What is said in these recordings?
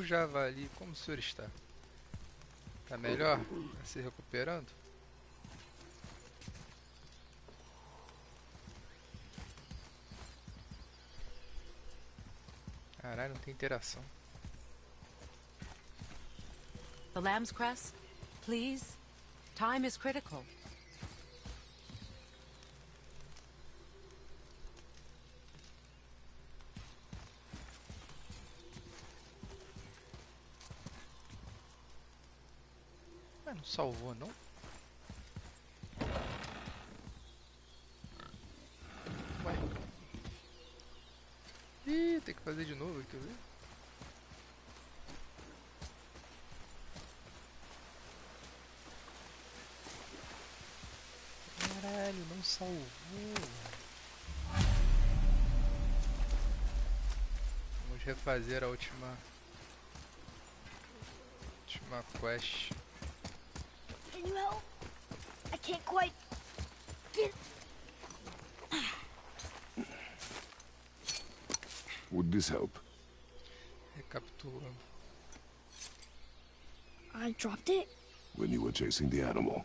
Javali, como o senhor está? Tá melhor? Tá se recuperando? Caralho, não tem interação. The lamb's cress, please. Time is critical. Não salvou, não? Ué. Ih, tem que fazer de novo, quer ver? Caralho, não salvou. Vamos refazer a última quest. Can you help? I can't quite get... Would this help? Recapitulando. I dropped it? When you were chasing the animal.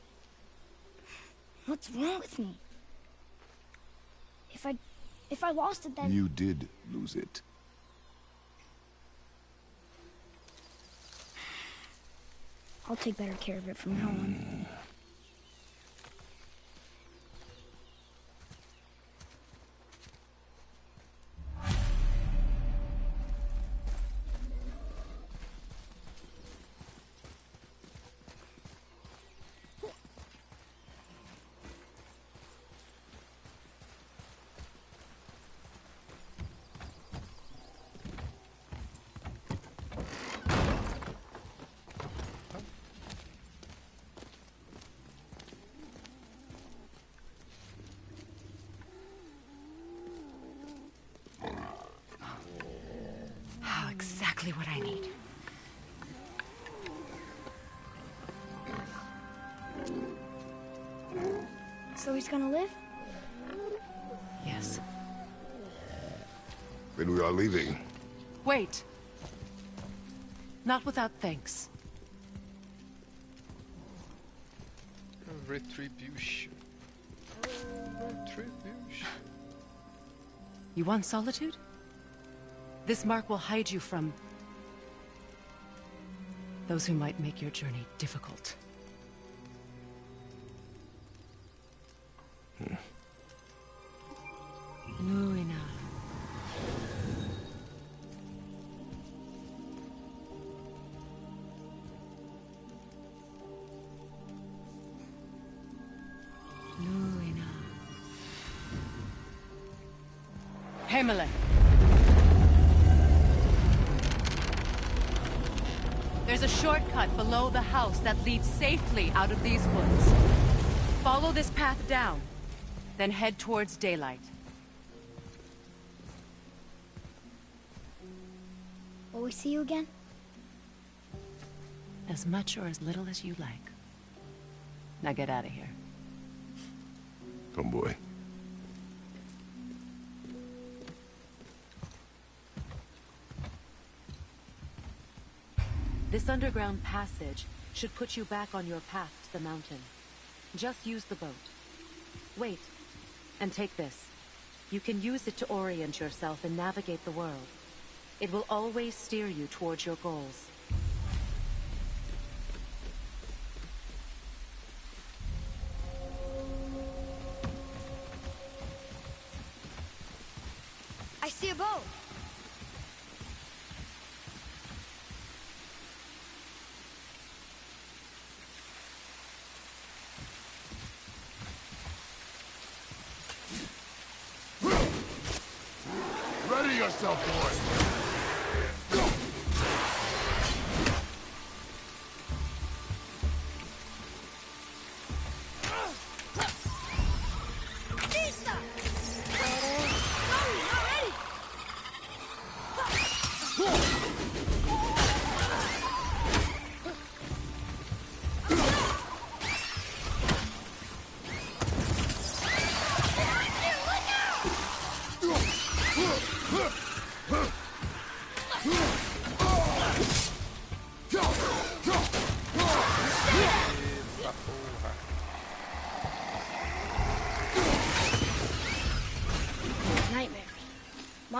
What's wrong with me? If I lost it, then... You did lose it. I'll take better care of it from now on. Exactly what I need. So he's gonna live? Yes. Then we are leaving. Wait. Not without thanks. Retribution. Retribution. You want solitude? This mark will hide you from those who might make your journey difficult. Nuina. Nuina. Hemele. There's a shortcut below the house that leads safely out of these woods. Follow this path down, then head towards daylight. Will we see you again? As much or as little as you like. Now get out of here. Tomboy. This underground passage should put you back on your path to the mountain. Just use the boat. Wait, and take this. You can use it to orient yourself and navigate the world. It will always steer you towards your goals. I see a boat. Ready yourself, boy!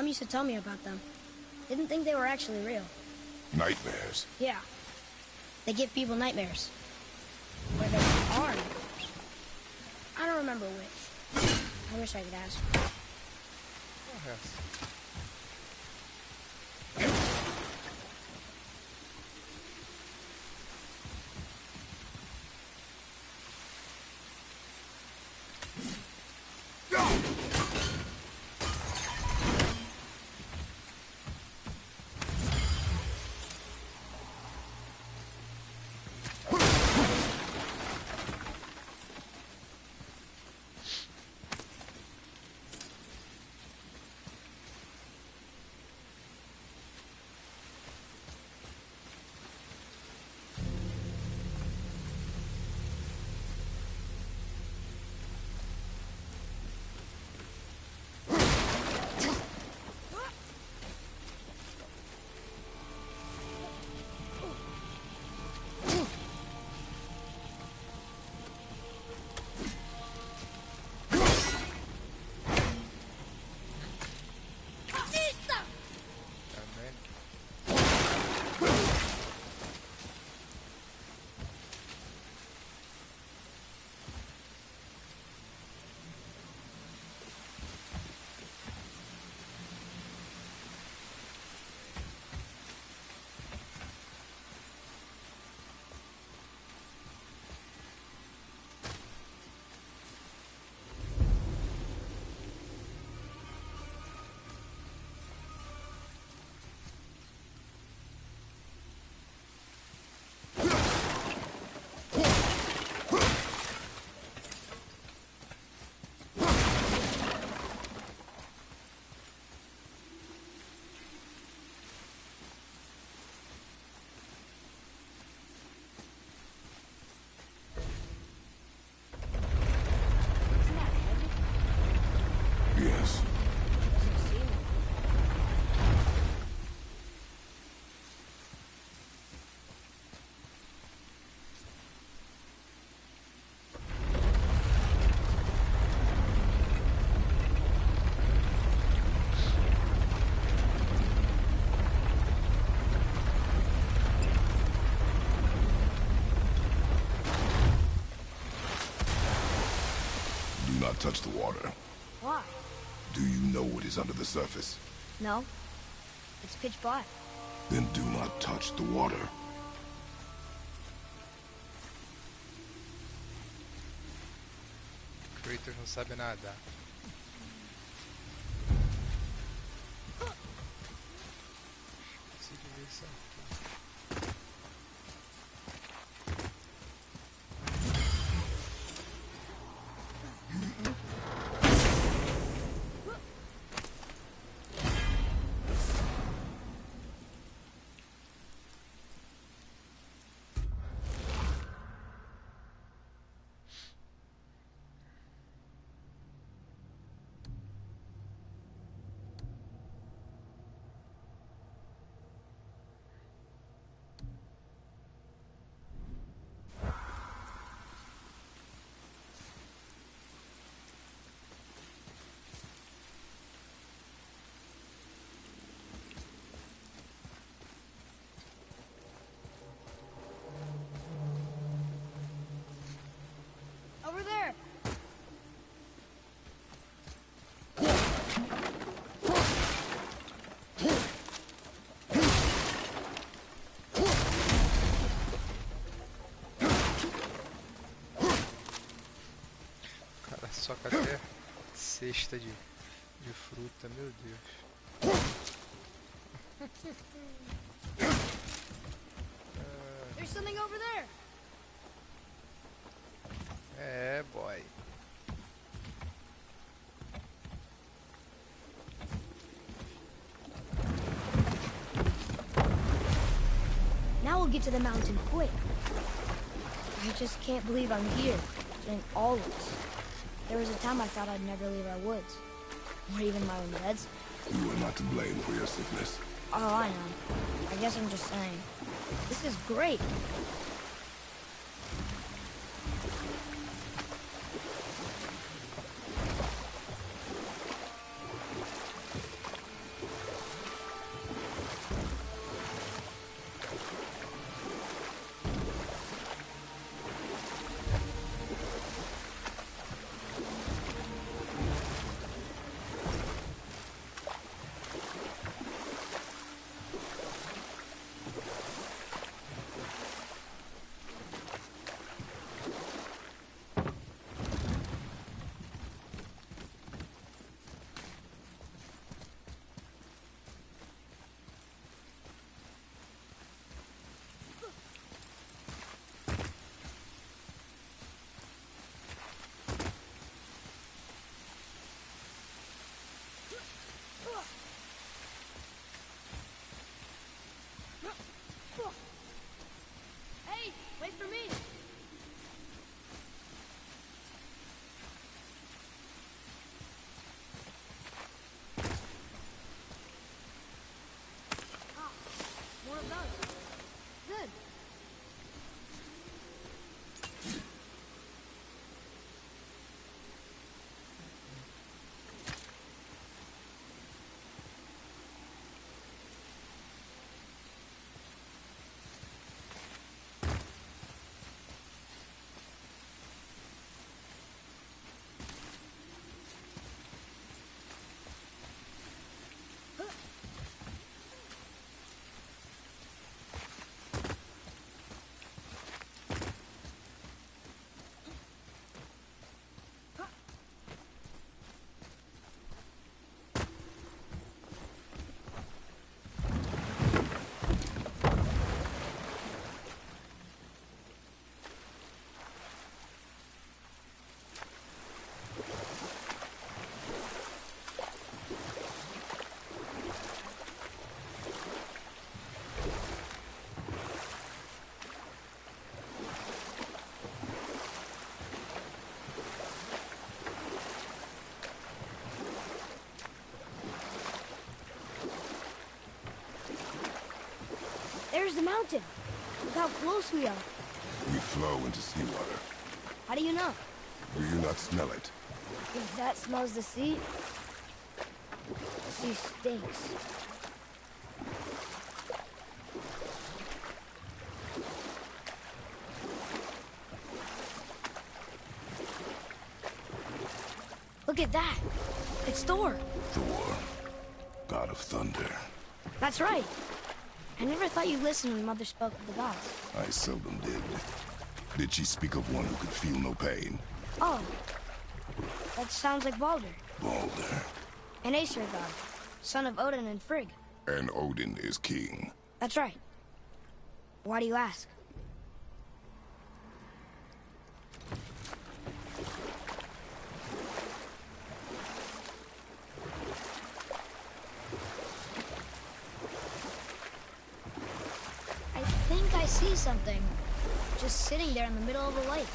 used to tell me about them. Didn't think they were actually real. Nightmares. Yeah. They give people nightmares. Or they are nightmares. I don't remember which. I wish I could ask. Porra, essa. Yes. Do not touch the water. Why? Do you know what is under the surface? No. It's pitch black. Then do not touch the water. Kratos não sabe nadar. Se diversão. Over there! O cara soca até cesta de fruta, meu Deus. There's something over there! É, boy. Now we'll get to the mountain quick. I just can't believe I'm here, doing all of this. There was a time I thought I'd never leave our woods. Or even my own beds. You are not to blame for your sickness. Oh, I know. I guess I'm just saying. This is great. does. Good. There's the mountain. Look how close we are. We flow into seawater. How do you know? Do you not smell it? If that smells the sea, the sea stinks. Look at that. It's Thor. Thor, god of thunder. That's right. I never thought you listened when Mother spoke of the gods. I seldom did. Did she speak of one who could feel no pain? Oh. That sounds like Baldur. Baldur. An Aesir god, son of Odin and Frigg. And Odin is king. That's right. Why do you ask? I think I see something. Just sitting there in the middle of a lake.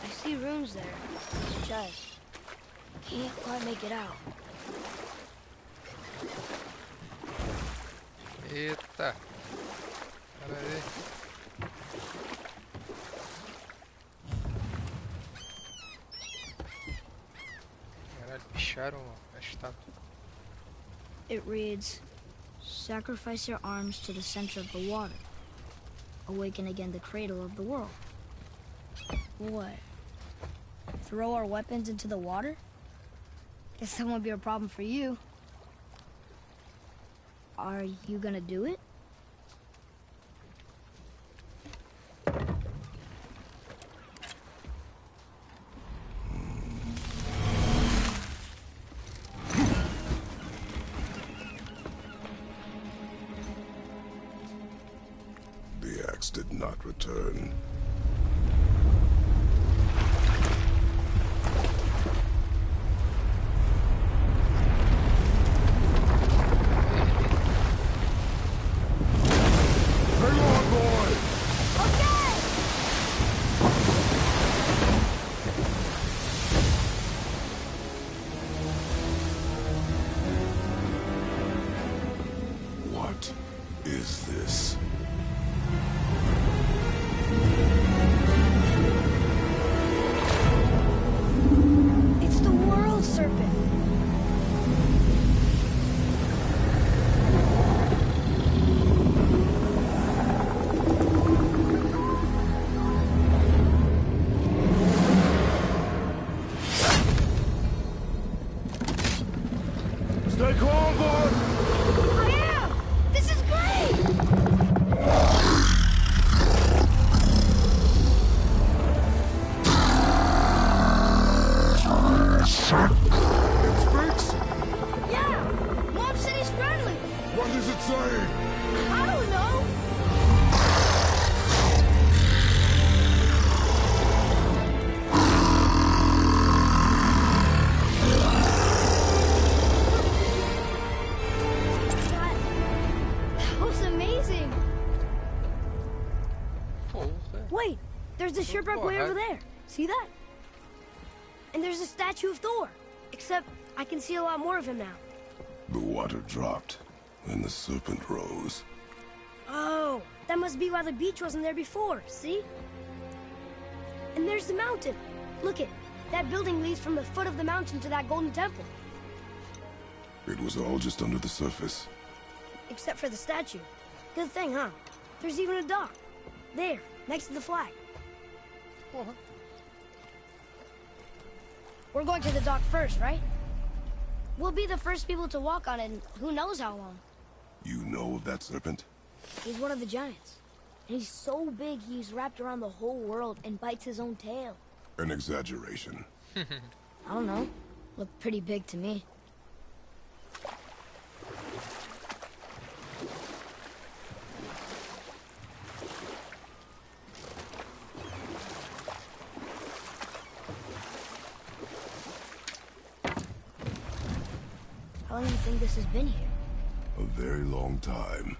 I see runes there. It's just can't quite make it out. Eita. Pera aí. Caralho, picharam a estátua. It reads, sacrifice your arms to the center of the water. Awaken again the cradle of the world. What? Throw our weapons into the water? Guess that won't be a problem for you. Are you gonna do it? The axe did not return. Hang on, boy! Okay! What is this? It's the world serpent. Stay calm, boy! I am! This is great! It speaks? Yeah! Mom said he's friendly! What does it say? I don't know! That was amazing! Porra. Wait! There's the shipwreck way over there. See that? And there's a statue of Thor. Except I can see a lot more of him now. The water dropped, and the serpent rose. Oh, that must be why the beach wasn't there before, see? And there's the mountain. Look it. That building leads from the foot of the mountain to that golden temple. It was all just under the surface. Except for the statue. Good thing, huh? There's even a dock. There, next to the flag. We're going to the dock first, right? We'll be the first people to walk on it in who knows how long. You know of that serpent? He's one of the giants. He's so big he's wrapped around the whole world and bites his own tail. An exaggeration. I don't know. Looked pretty big to me. How long do you think this has been here? A very long time.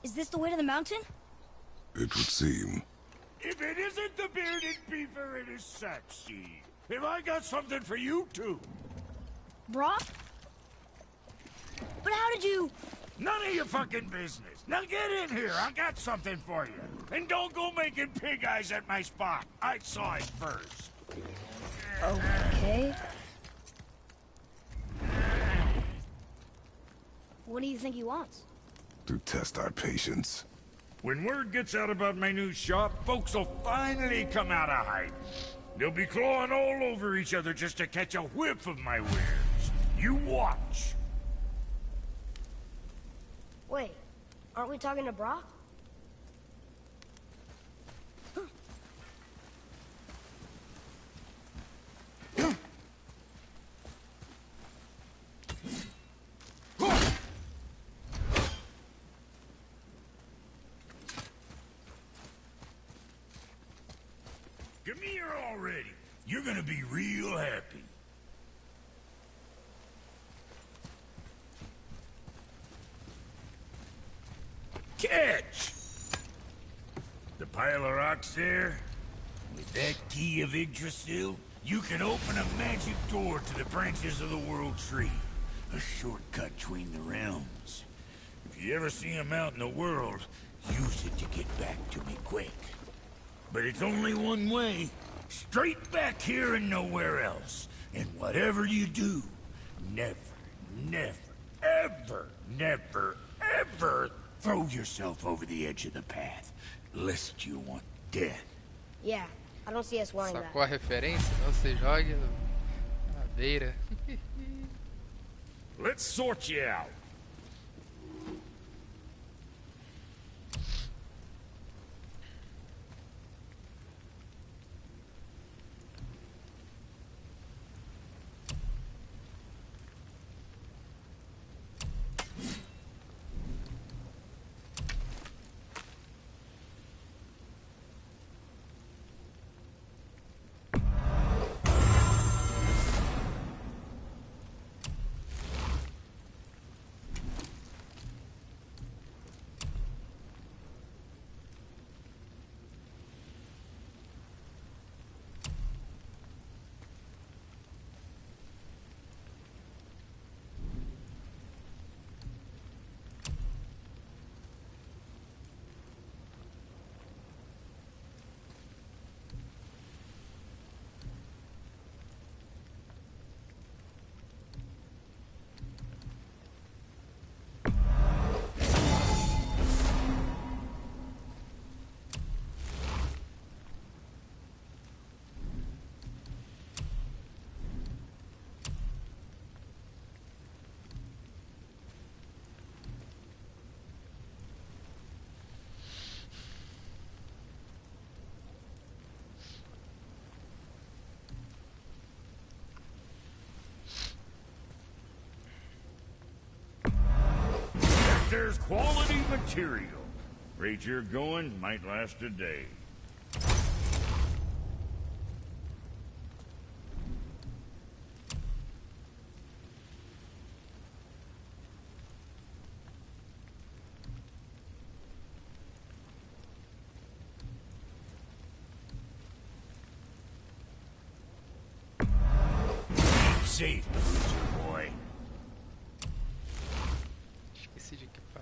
Is this the way to the mountain? It would seem. If it isn't the bearded beaver, it is sexy. Have I got something for you too? Brock? But how did you... None of your fucking business. Now get in here. I got something for you. And don't go making pig eyes at my spot. I saw it first. Okay. What do you think he wants? To test our patience. When word gets out about my new shop, folks will finally come out of hiding. They'll be clawing all over each other just to catch a whiff of my wares. You watch. Wait, aren't we talking to Brock? Come here already. You're gonna be real happy. Catch! The pile of rocks there? With that key of Yggdrasil, you can open a magic door to the branches of the World Tree. A shortcut between the realms. If you ever see him out in the world, use it to get back to me quick. But it's only one way. Straight back here and nowhere else. And whatever you do, never, never, ever, never, ever throw yourself over the edge of the path, lest you want death. Yeah, I don't see us wanting that. Sacou a referência? Não se jogue na beira. Let's sort you out. there's quality material. Rate you're going might last a day. Safe, boy. Esqueci de equipar.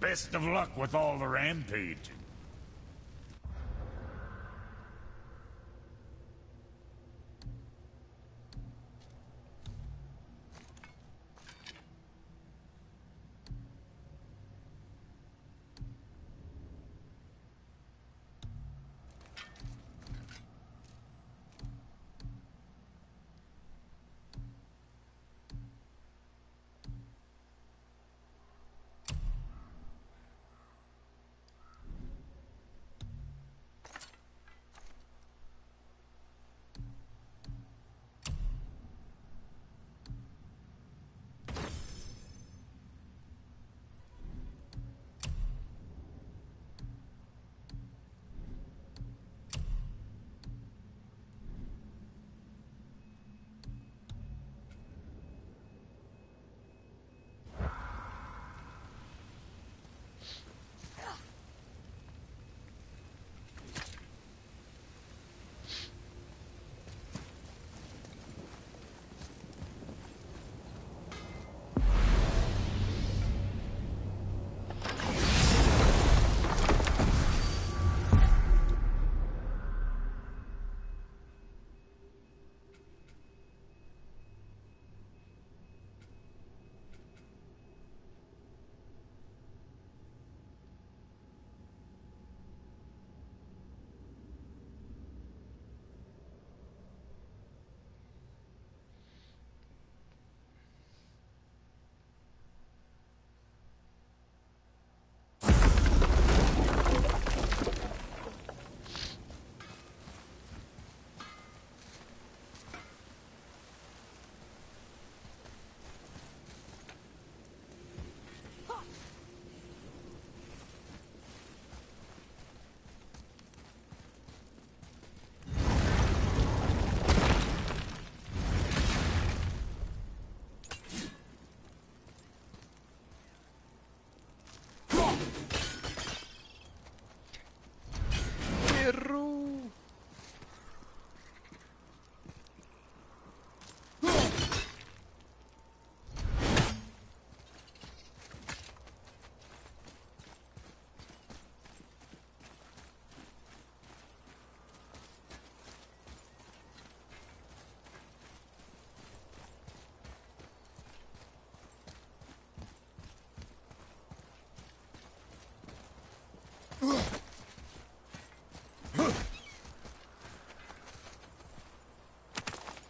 Best of luck with all the rampaging.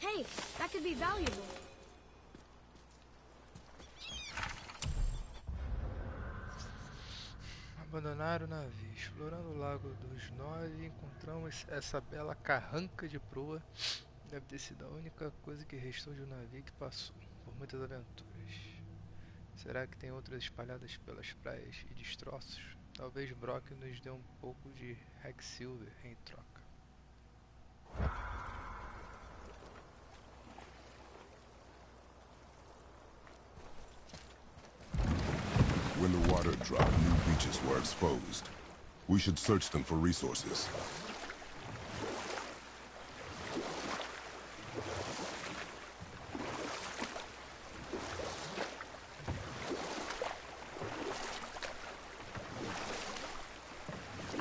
Hey, that could be valuable. Abandonar o navio. Explorando o Lago dos Nove, encontramos essa bela carranca de proa. Deve ter sido a única coisa que restou de um navio que passou por muitas aventuras. Será que tem outras espalhadas pelas praias e destroços? Talvez Brock nos dê um pouco de Hacksilver em troca. When the water dropped, new beaches were exposed. We should search them for resources.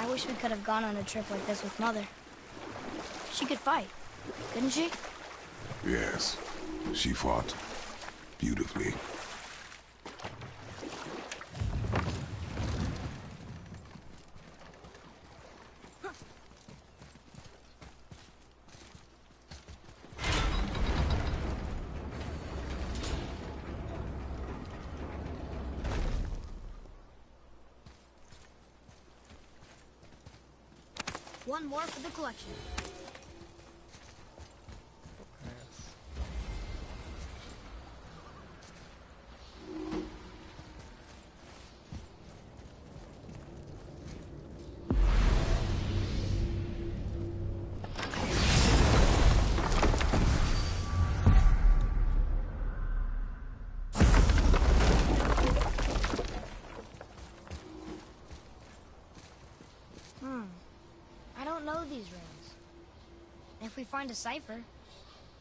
I wish we could have gone on a trip like this with Mother. She could fight, couldn't she? Yes, she fought beautifully. One more for the collection. Essa. I don't know these runes. If we find a cipher,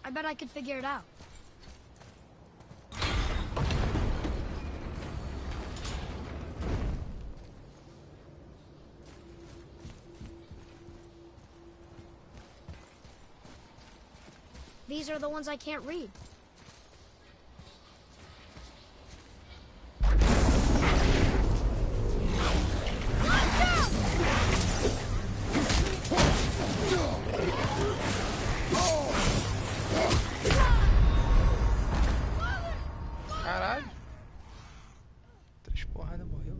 I bet I could figure it out. These are the ones I can't read. Caralho! 3 porrada morreu.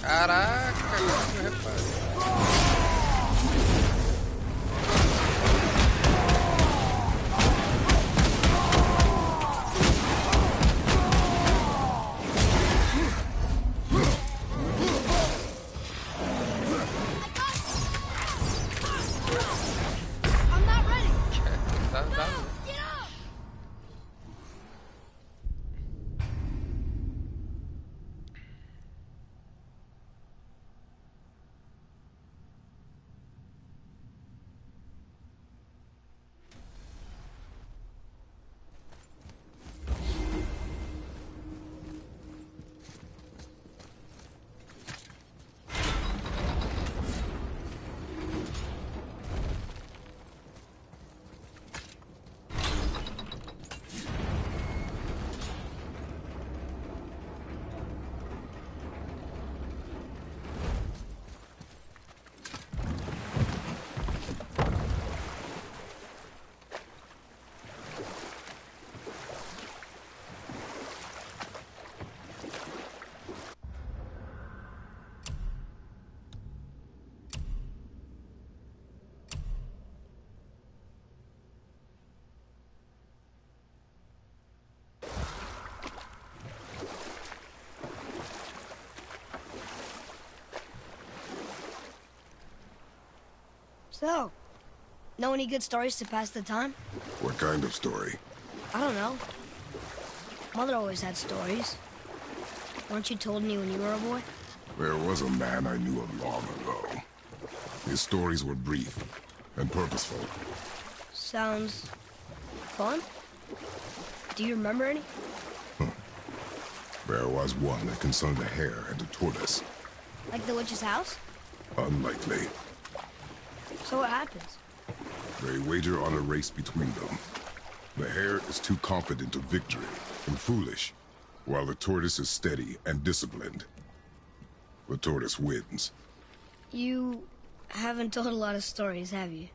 Caraca, agora que eu reparei. I'm not ready. Dá. Get up! So, know any good stories to pass the time? What kind of story? I don't know. Mother always had stories. Weren't you told any when you were a boy? There was a man I knew of long ago. His stories were brief and purposeful. Sounds fun. Do you remember any? There was one that concerned a hare and a tortoise. Like the witch's house? Unlikely. So what happens? They wager on a race between them. The hare is too confident of victory and foolish, while the tortoise is steady and disciplined. The tortoise wins. You haven't told a lot of stories, have you?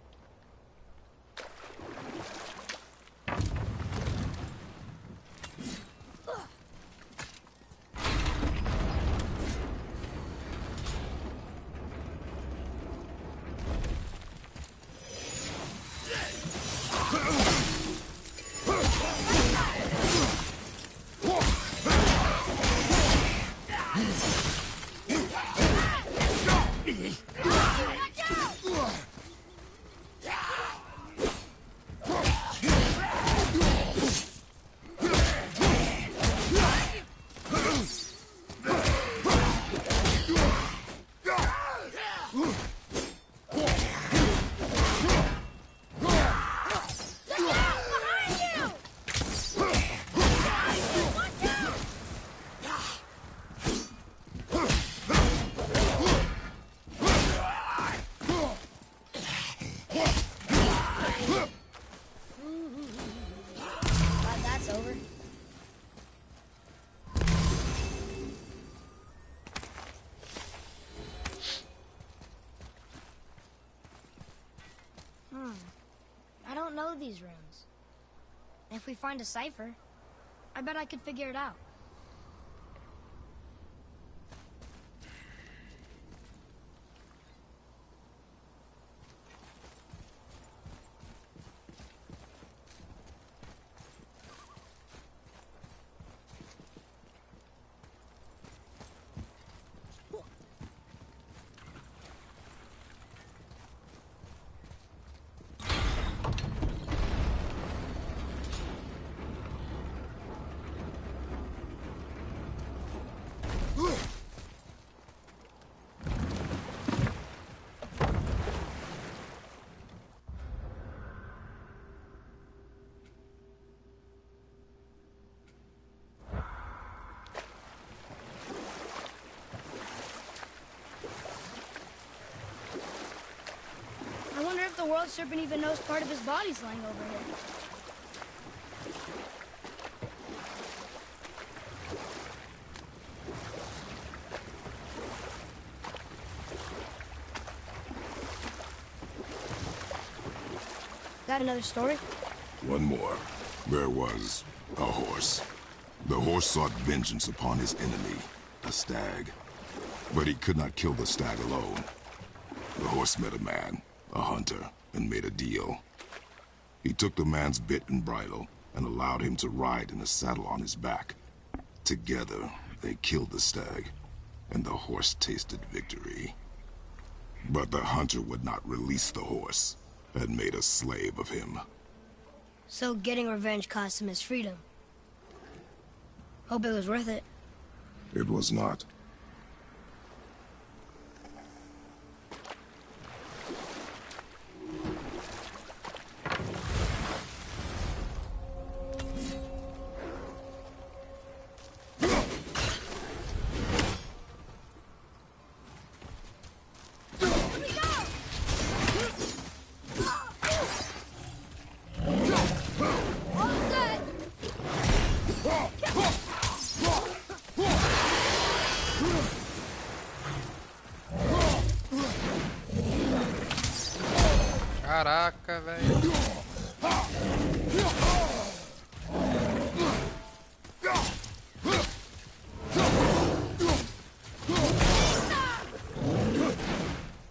know these runes. If we find a cipher, I bet I could figure it out. I wonder if the world serpent even knows part of his body's lying over here. Got another story? One more. There was a horse. The horse sought vengeance upon his enemy, a stag. But he could not kill the stag alone. The horse met a man, a hunter, and made a deal. He took the man's bit and bridle and allowed him to ride in a saddle on his back. Together, they killed the stag, and the horse tasted victory. But the hunter would not release the horse and made a slave of him. So getting revenge cost him his freedom. Hope it was worth it. It was not. Caraca, velho.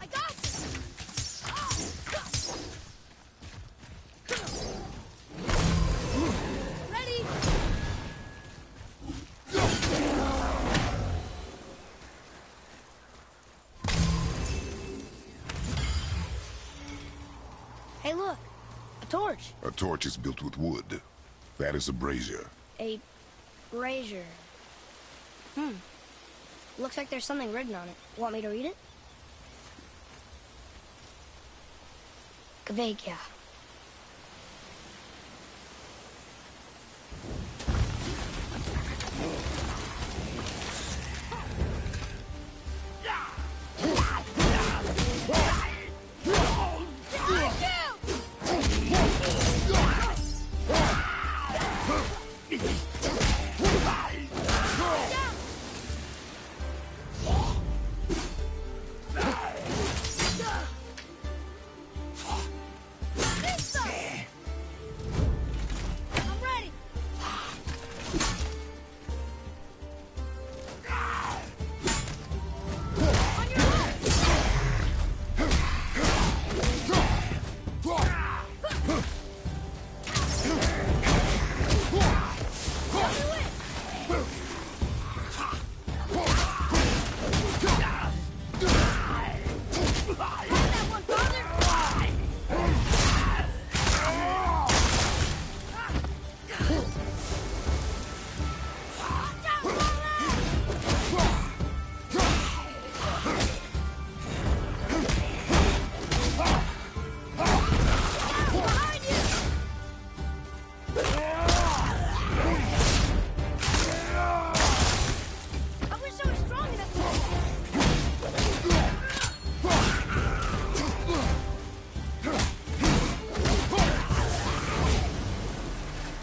I got this. Ready? Hey, look. A torch. A torch is built with wood. That is a brazier. A brazier. Looks like there's something written on it. Want me to read it? Kvekia.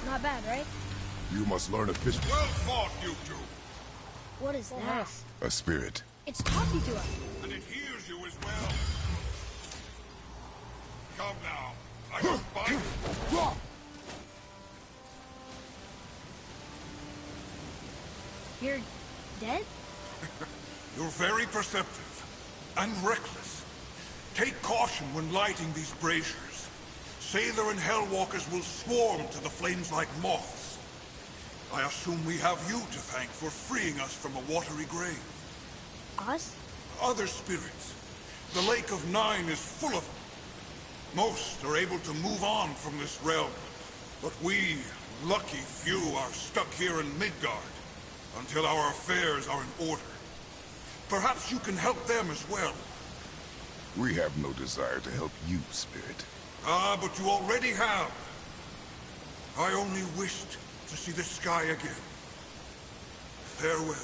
Not bad, right? You must learn a fish. Well fought, you two. What is that? A spirit. It's talking to us. And it hears you as well. Come now. I will find you. You're dead? You're very perceptive and reckless. Take caution when lighting these braziers. Sailor and Hellwalkers will swarm to the flames like moths. I assume we have you to thank for freeing us from a watery grave. Us? Other spirits. The Lake of Nine is full of them. Most are able to move on from this realm, but we, lucky few, are stuck here in Midgard until our affairs are in order. Perhaps you can help them as well. We have no desire to help you, Spirit. Ah, but you already have. I only wished to see the sky again. Farewell.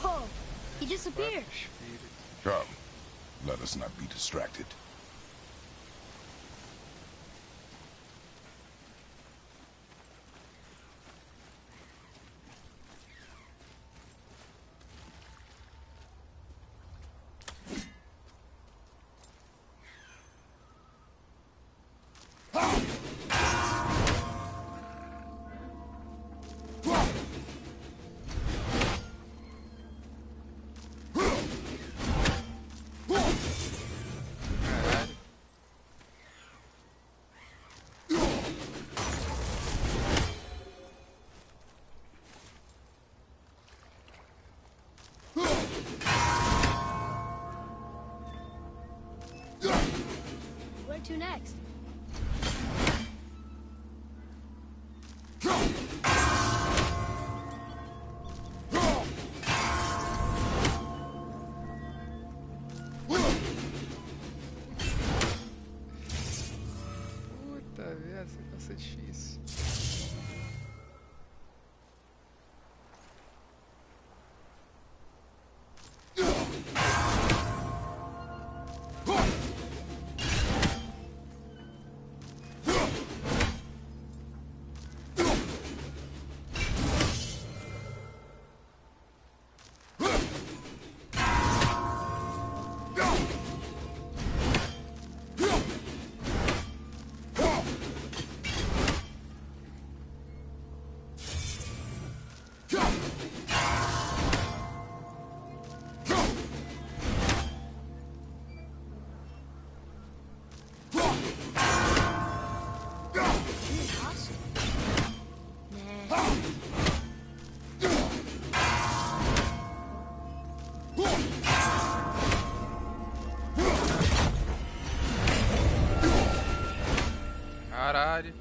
Whoa! He disappeared. Come, let us not be distracted. Where to next? Puta vida, essa vai ser difícil. Caralho.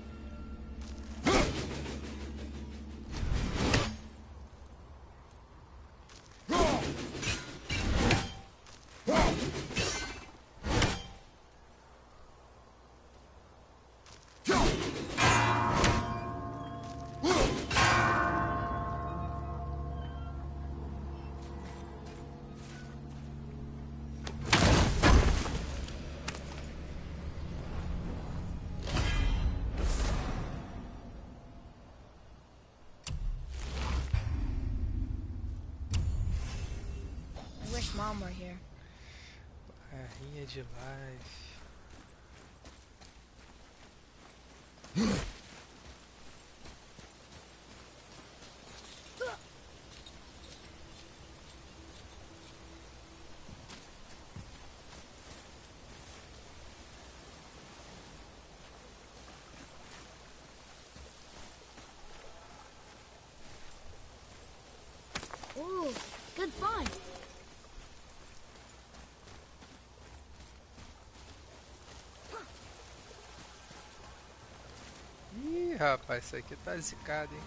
I wish Mom were here. Barrinha de life. Ooh, good find. Ih, rapaz, isso aqui tá zicado, hein?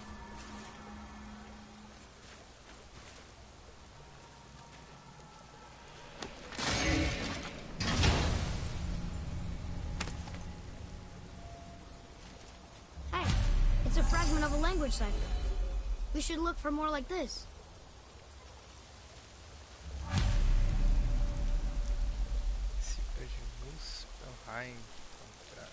Hey, it's a fragment of a language cipher. We should look for more like this. encontrar.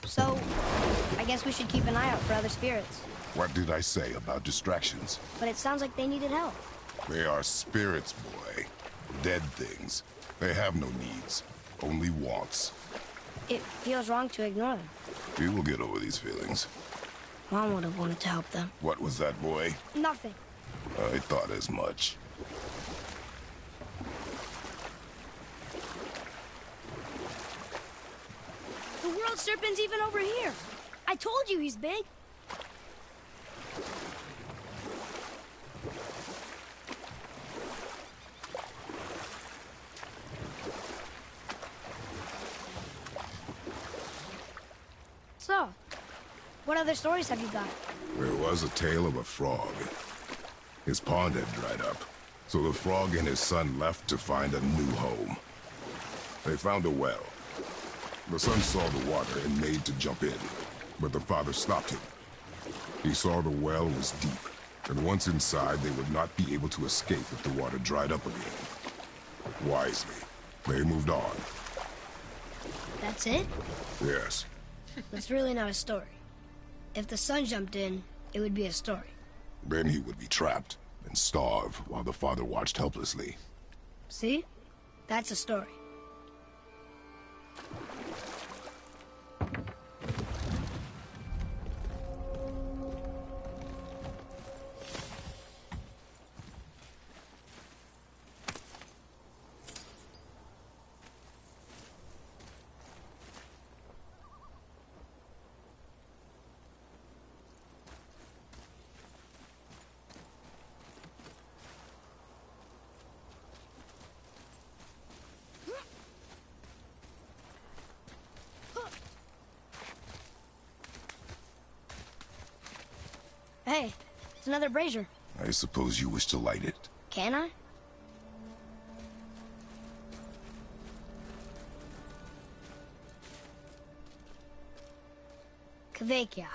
So, I guess we should keep an eye out for other spirits. What did I say about distractions? But it sounds like they needed help. They are spirits, boy. Dead things. They have no needs, only wants. It feels wrong to ignore them. You will get over these feelings. Mom would have wanted to help them. What was that, boy? Nothing. I thought as much. The world serpent's even over here. I told you he's big. So, what other stories have you got? There was a tale of a frog. His pond had dried up, so the frog and his son left to find a new home. They found a well. The son saw the water and made to jump in, but the father stopped him. He saw the well was deep, and once inside they would not be able to escape if the water dried up again. Wisely, they moved on. That's it? Yes. That's really not a story. If the son jumped in, it would be a story. Then he would be trapped and starve while the father watched helplessly. See? That's a story. Hey, it's another brazier. I suppose you wish to light it. Can I? Kvekia.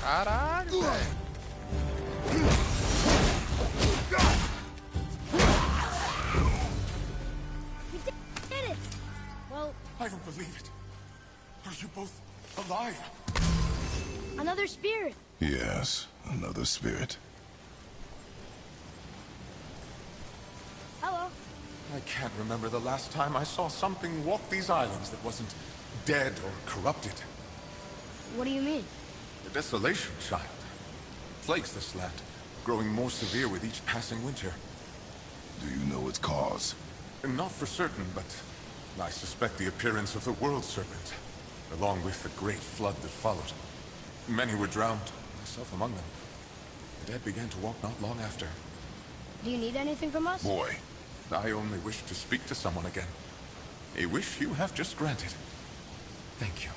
Caralho, velho. We did it! Well, I don't believe it. Are you both alive? another spirit. Yes, another spirit. Hello. I can't remember the last time I saw something walk these islands that wasn't dead or corrupted. What do you mean? The desolation, child. Plagues this land, growing more severe with each passing winter. Do you know its cause? Not for certain, but I suspect the appearance of the World Serpent, along with the great flood that followed. Many were drowned, myself among them. The dead began to walk not long after. Do you need anything from us? Boy, I only wish to speak to someone again. A wish you have just granted. Thank you.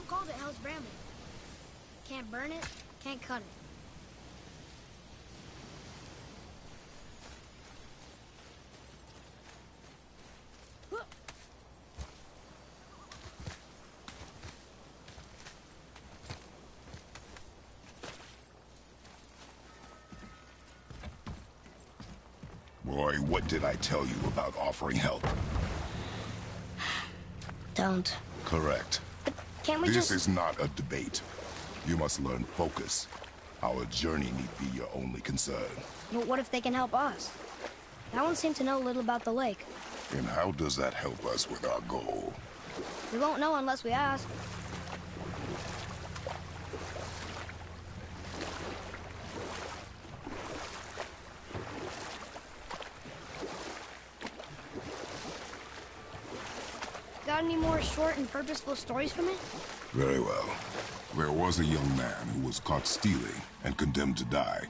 Uncle called it Hell's Bramble. Can't burn it, can't cut it. Boy, what did I tell you about offering help? Don't. Correct. But can't we This just... is not a debate. You must learn focus. Our journey need be your only concern. But what if they can help us? That one seemed to know a little about the lake. And how does that help us with our goal? We won't know unless we ask. Got any more short and purposeful stories for me? Very well. There was a young man who was caught stealing and condemned to die.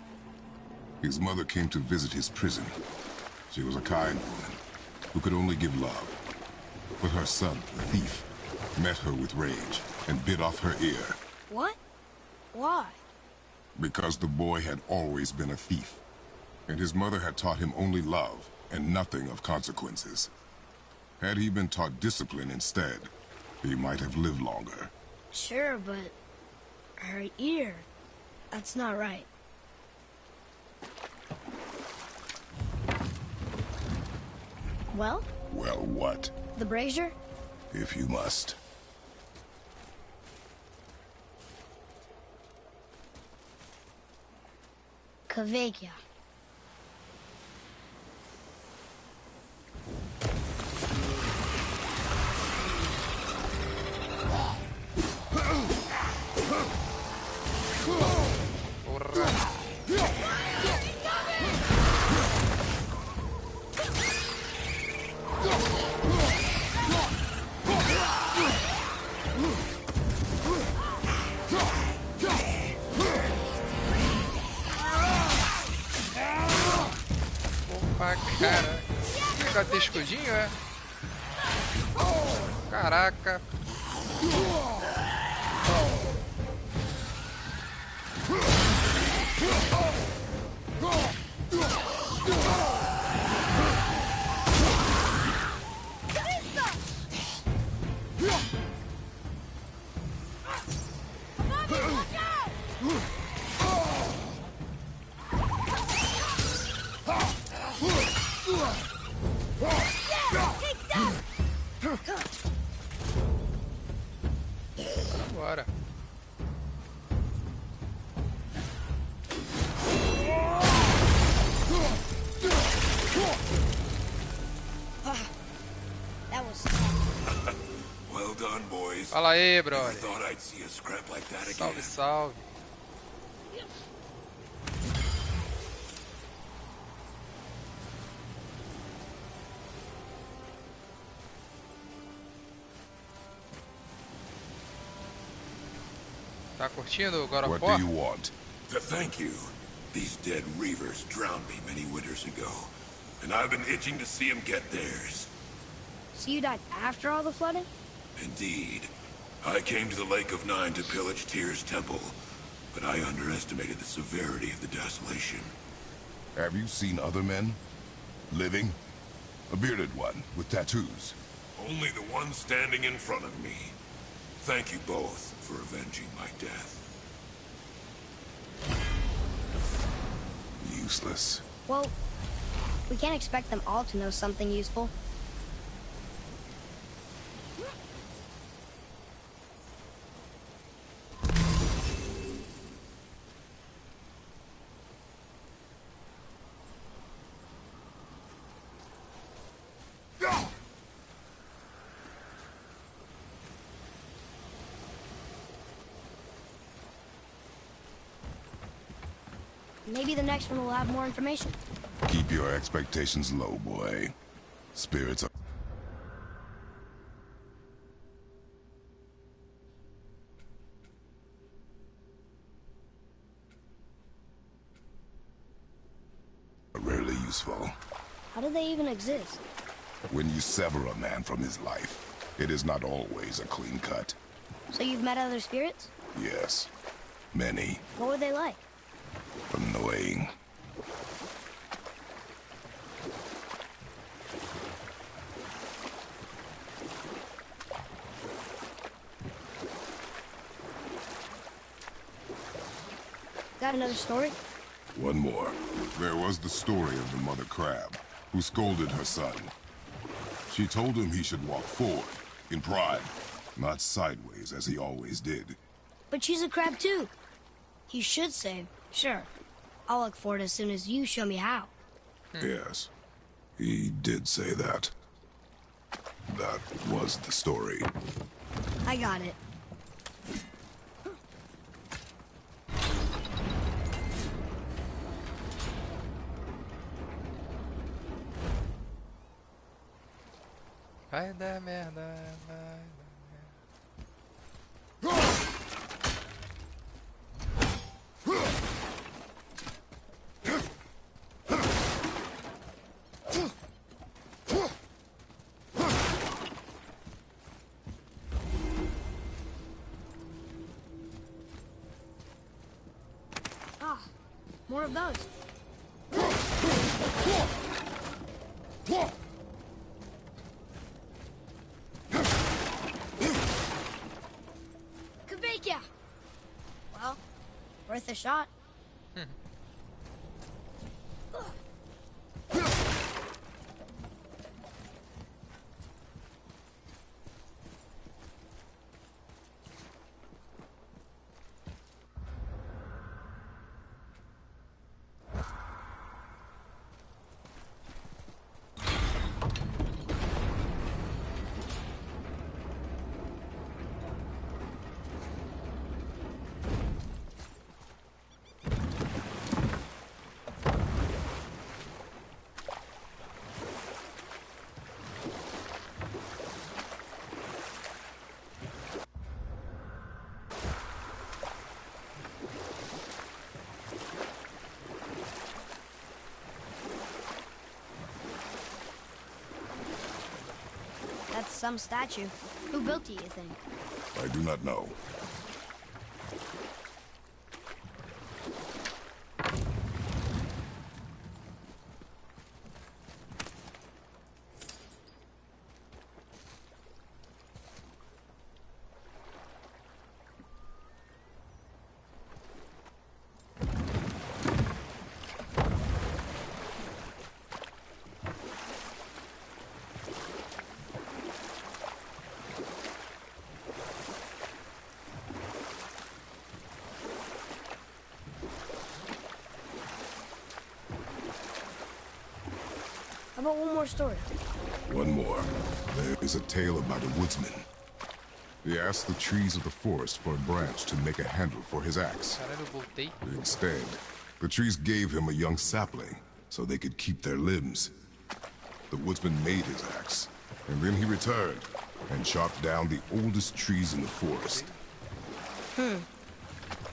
His mother came to visit his prison. She was a kind woman who could only give love. But her son, the thief, met her with rage and bit off her ear. What? Why? Because the boy had always been a thief, and his mother had taught him only love and nothing of consequences. Had he been taught discipline instead, he might have lived longer. Sure, but... her ear... that's not right. Well? Well, what? The brazier? If you must. Kvekia. Opa, cara. Ainda tem escudinho, é? Caraca. Bora. That was... Well done, boys. Fala aí, Never brother. thought I'd see a scrap like that Salve, again. salve. Tá curtindo God of What War? do you want? To thank you. These dead reavers drowned me many winters ago, and I've been itching to see them get theirs. So you died after all the flooding? Indeed. I came to the Lake of Nine to pillage Tyr's temple, but I underestimated the severity of the desolation. Have you seen other men? Living? A bearded one with tattoos. Only the one standing in front of me. Thank you both for avenging my death. Useless. Well, we can't expect them all to know something useful. Maybe the next one will have more information. Keep your expectations low, boy. Spirits are... rarely useful. How do they even exist? When you sever a man from his life, it is not always a clean cut. So you've met other spirits? Yes. Many. What were they like? Annoying. Got another story? One more. There was the story of the mother crab, who scolded her son. She told him he should walk forward, in pride, not sideways as he always did. But she's a crab too. He should say, sure. I'll look for it as soon as you show me how. Yes, he did say that. That was the story. I got it. Vai dar merda, vai dar merda. Ah, more of those. Kaveka! Well, worth a shot. That's some statue. Who built it, you think? I do not know. How about one more story? One more. There is a tale about a woodsman. He asked the trees of the forest for a branch to make a handle for his axe. Caralho, eu voltei. Instead, the trees gave him a young sapling so they could keep their limbs. The woodsman made his axe, and then he returned and chopped down the oldest trees in the forest.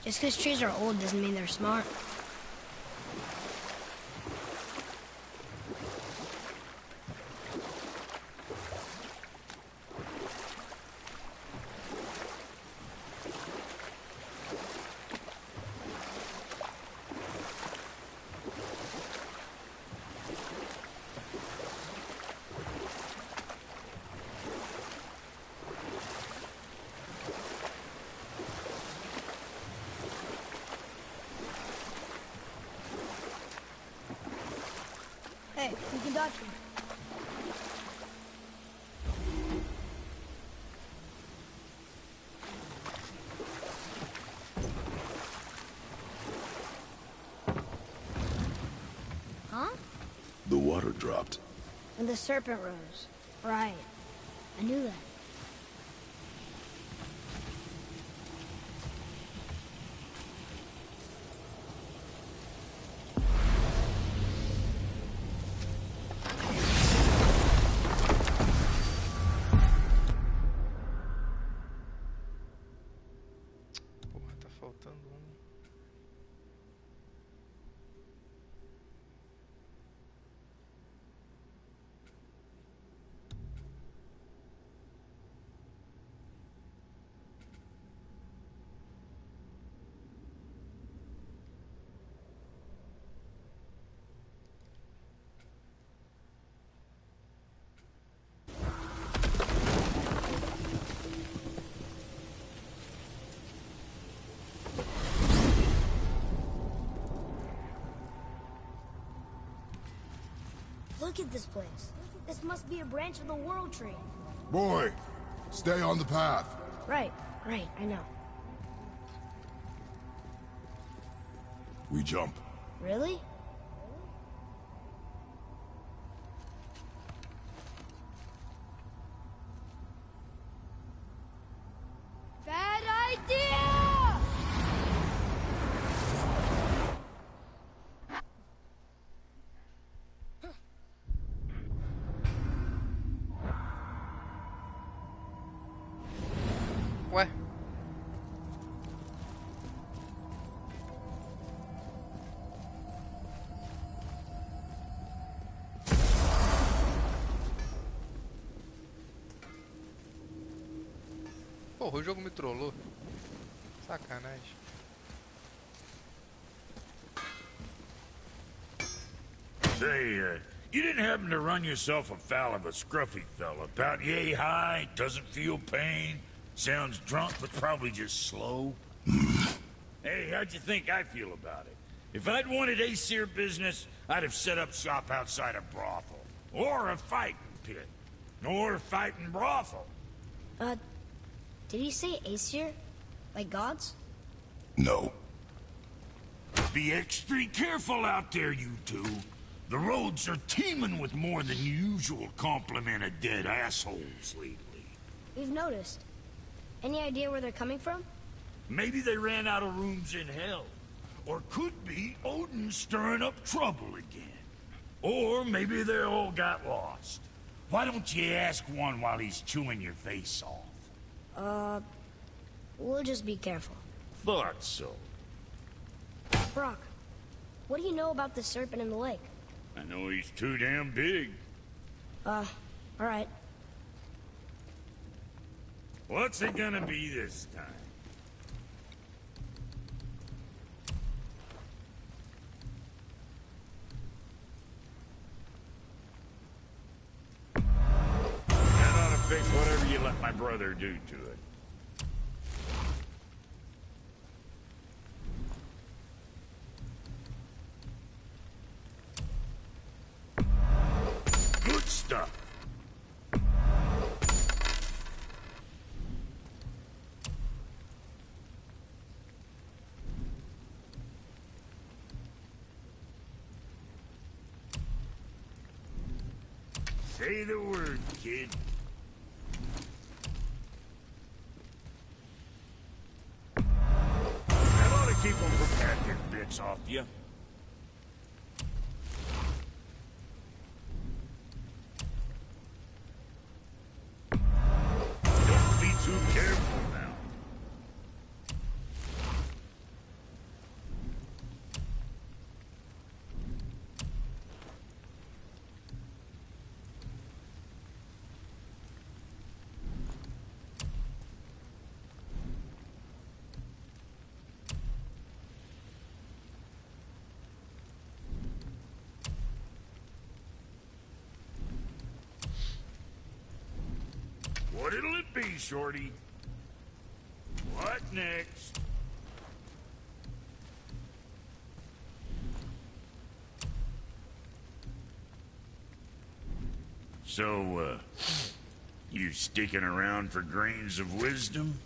Just because trees are old doesn't mean they're smart. Hey, we can dodge him. Huh? The water dropped. When the serpent rose. Right. I knew that. Porra, tá faltando um. Look at this place. This must be a branch of the World Tree. Boy, stay on the path. Right, I know. We jump. Really? Bad idea! Ué? Porra, o jogo me trollou. Sacanagem. Say, you didn't happen to run yourself afoul of a scruffy fella, about yay high, doesn't feel pain, sounds drunk but probably just slow? Hey, how'd you think I feel about it? If I'd wanted Aesir business, I'd have set up shop outside a brothel. Or a fighting pit. Or a fighting brothel. Did he say Aesir? Like gods? No. Be extra careful out there, you two. The roads are teeming with more than usual complement of dead assholes lately. We've noticed. Any idea where they're coming from? Maybe they ran out of rooms in hell. Or could be Odin stirring up trouble again. Or maybe they all got lost. Why don't you ask one while he's chewing your face off? We'll just be careful. Thought so. Brock, what do you know about the serpent in the lake? I know he's too damn big. Alright. What's it gonna be this time? That ought to fix whatever you let my brother do to it. Good stuff. Say the word, kid. That ought to keep them from hacking bits off you. Don't be too careful now. What'll it be, Shorty? What next? So, you sticking around for grains of wisdom?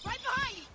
Right behind you!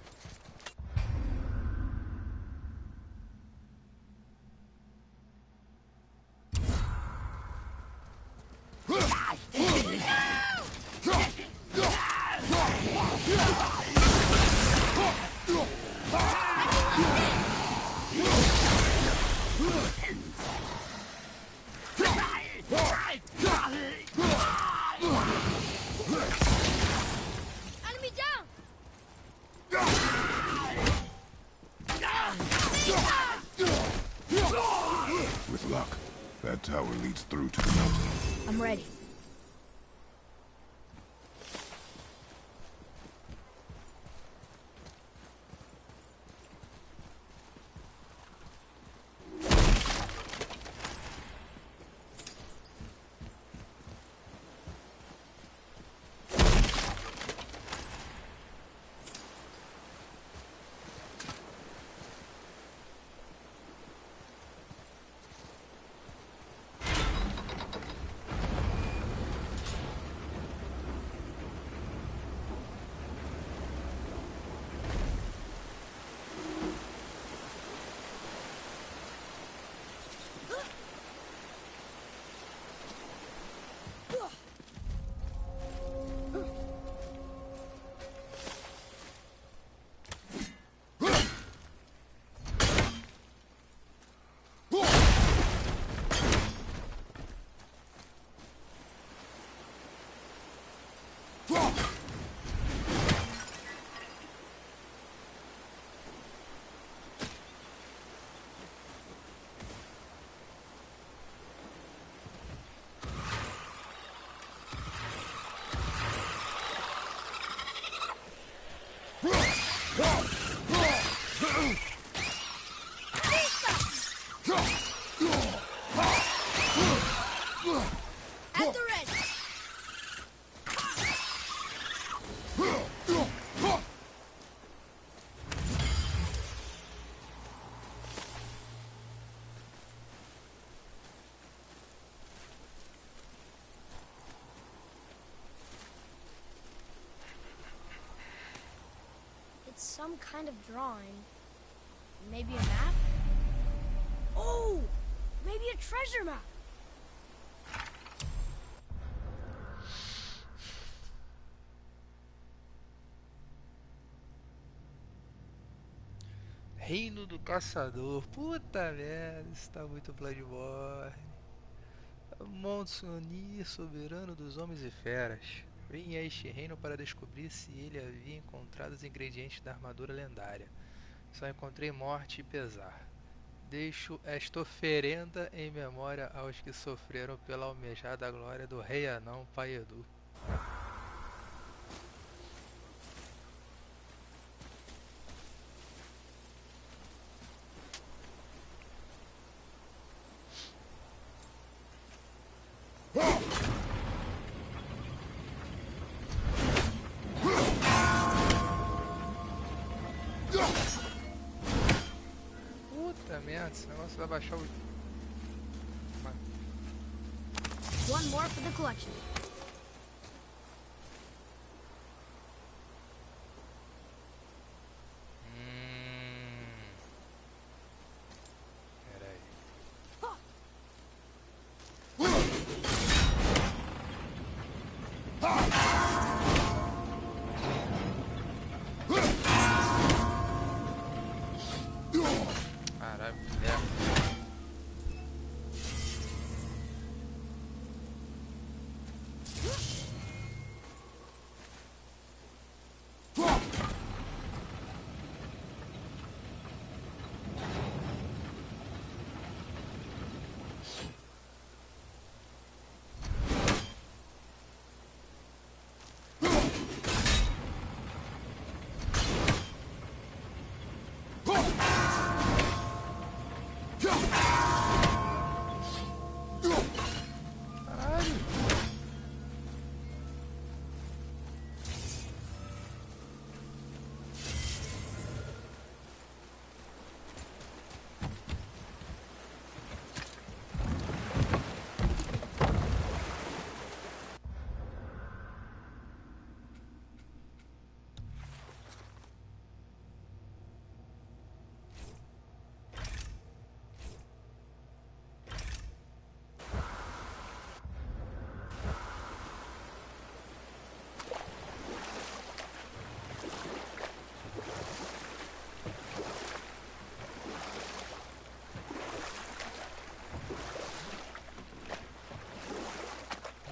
that tower leads through to the mountain. I'm ready. At the ready. It's some kind of drawing. Maybe a map? Oh! Maybe a treasure map! Reino do Caçador. Puta merda, isso tá muito Bloodborne. Monte Sonir, soberano dos homens e feras. Vim a este reino para descobrir se ele havia encontrado os ingredientes da armadura lendária. Só encontrei morte e pesar. Deixo esta oferenda em memória aos que sofreram pela almejada glória do rei anão Pai Edu. Puta merda, esse negócio vai baixar o... One more for the collection. Peraí. Caralho, merda.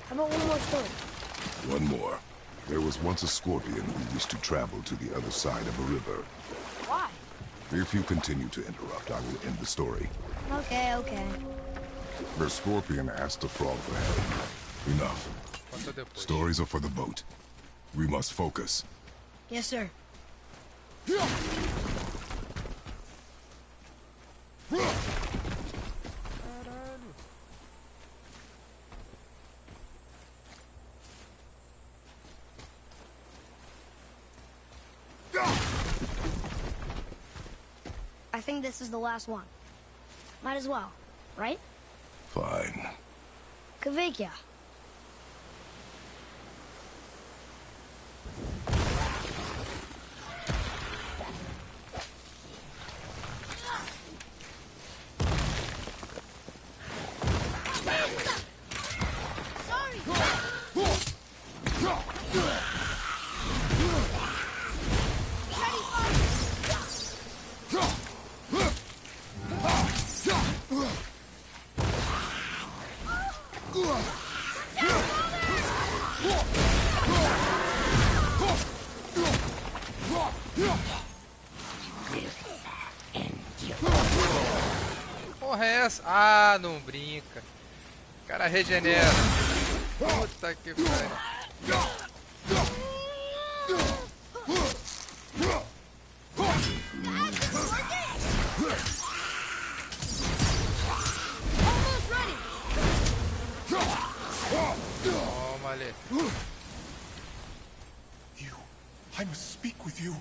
How about one more story? One more. There was once a scorpion who wished to travel to the other side of a river. Why? If you continue to interrupt, I will end the story. Okay, okay. The scorpion asked the frog for help. Enough. Conta depois. Stories are for the boat. We must focus. Yes, sir. Caralho. I think this is the last one. Might as well, right? Fine. Kavekya. Porra é essa? Ah, não brinca. O cara regenera. Puta que pariu. Toma ali. You... I must speak with you.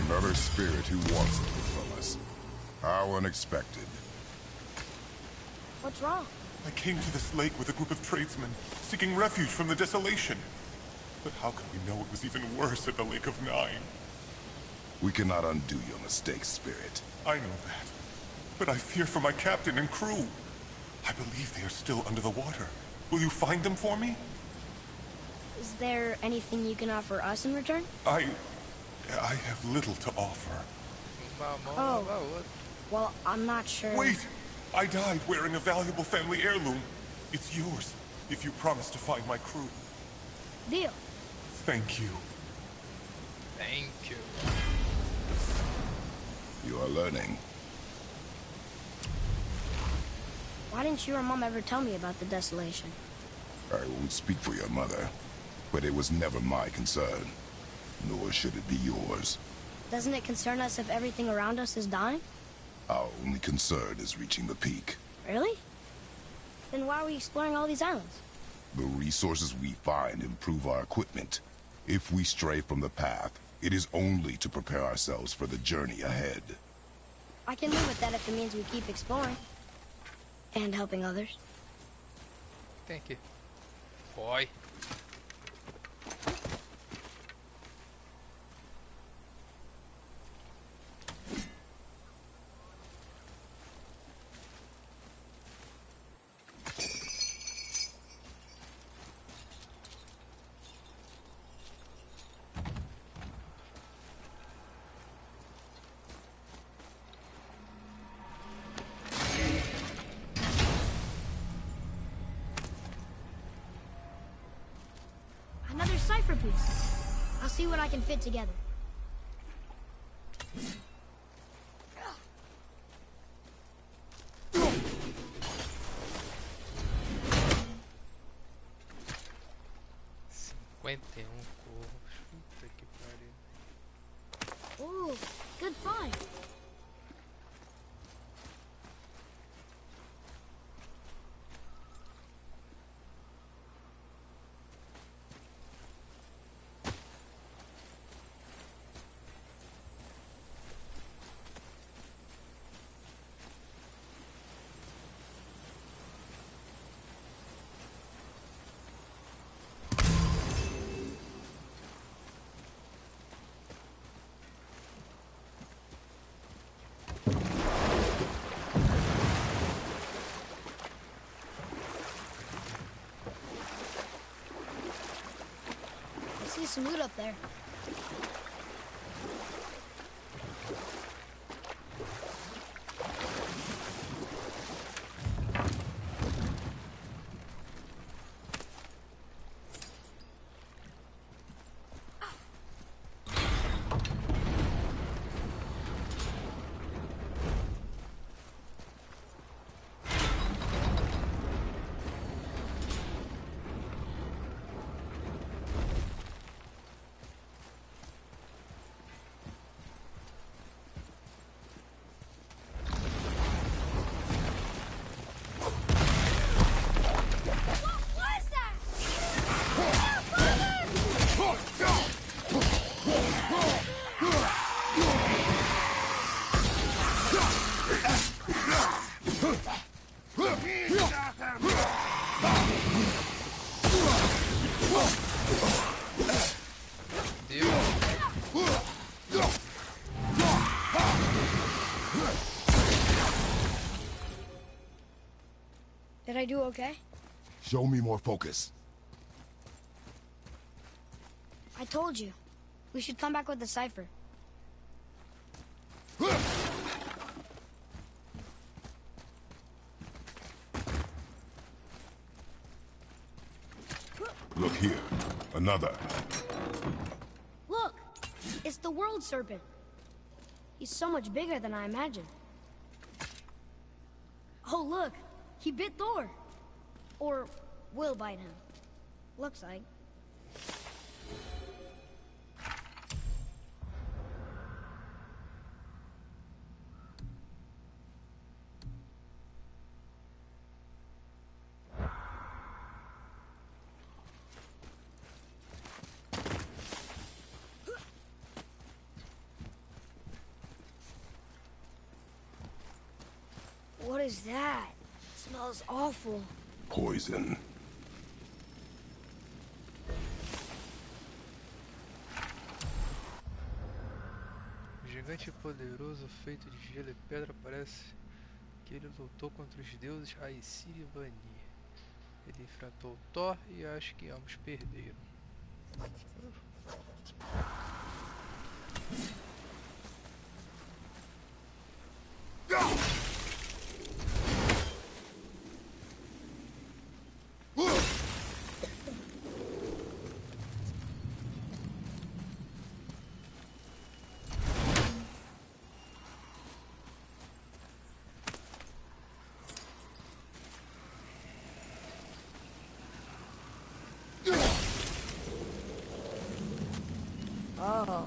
Another spirit who wants something from us. How unexpected. What's wrong? I came to this lake with a group of tradesmen, seeking refuge from the desolation. But how could we know it was even worse at the Lake of Nine? We cannot undo your mistakes, Spirit. I know that. But I fear for my captain and crew. I believe they are still under the water. Will you find them for me? Is there anything you can offer us in return? I have little to offer. Uma mão Oh. lava a outra. Well, I'm not sure. Wait! I died wearing a valuable family heirloom. It's yours, if you promise to find my crew. Deal. Thank you. Thank you. You are learning. Why didn't you or Mom ever tell me about the desolation? I won't speak for your mother, but it was never my concern. Nor should it be yours. Doesn't it concern us if everything around us is dying? Our only concern is reaching the peak. Really? Then why are we exploring all these islands? The resources we find improve our equipment. If we stray from the path, it is only to prepare ourselves for the journey ahead. I can live with that if it means we keep exploring. And helping others. Tem aqui. Foi. Another cipher piece. I'll see what I can fit together. Corvos. Puta que pariu. Ooh, good find. I see some loot up there. do okay? Show me more focus. I told you. We should come back with the cipher. Look here. Another. Look! It's the World Serpent. He's so much bigger than I imagined. Oh, look! He bit Thor! Or will bite him. Looks like. What is that? It smells awful. Poison. O gigante poderoso feito de gelo e pedra parece que ele lutou contra os deuses Aesir e Vanir. Ele enfrentou Thor e acho que ambos perderam. Oh.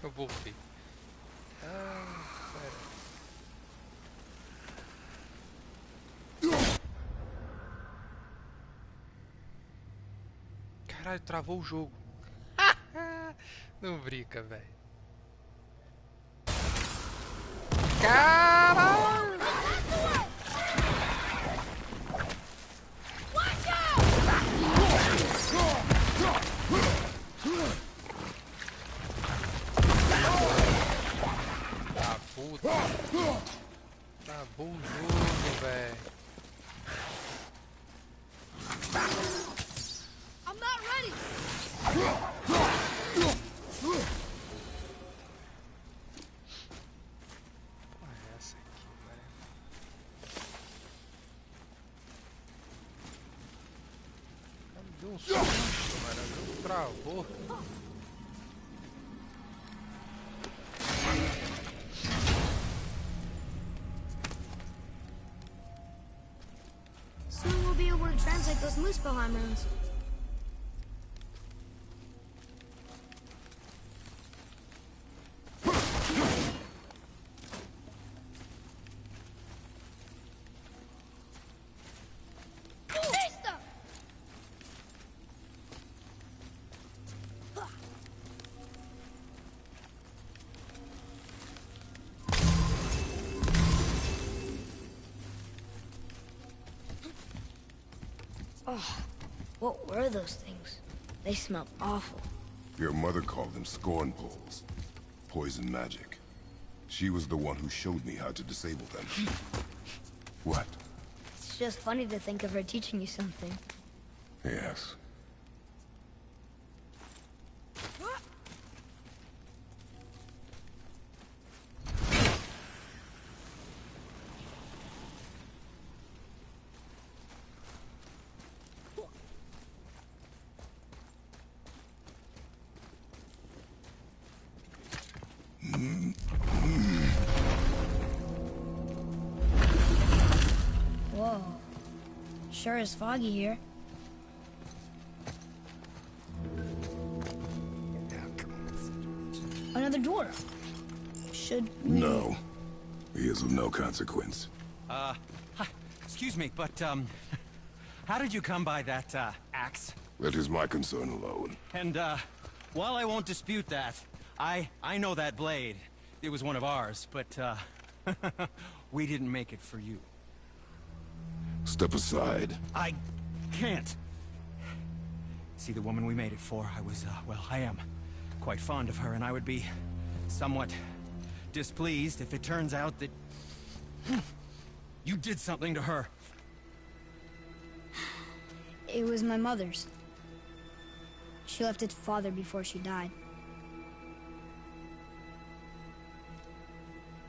Eu voltei. Pera. Caralho, travou o jogo. Não brinca, velho. Caralho! Ah, puta. Travou o jogo, velho. I'm not ready! Porra, é essa aqui, velho? Me deu um susto, mano. O jogo travou. Soon we'll be able to translate those Muspelheim runes. Oh, what were those things? They smelled awful. Your mother called them scorn poles. Poison magic. She was the one who showed me how to disable them. What? It's just funny to think of her teaching you something. Yes. Sure is foggy here. Another dwarf. Should we... No. He is of no consequence. Hi, excuse me, but, how did you come by that, axe? That is my concern alone. And, while I won't dispute that, I know that blade. It was one of ours, but, we didn't make it for you. Step aside. I can't. See, the woman we made it for, I was, well, I am quite fond of her, and I would be somewhat displeased if it turns out that you did something to her. It was my mother's. She left its father before she died.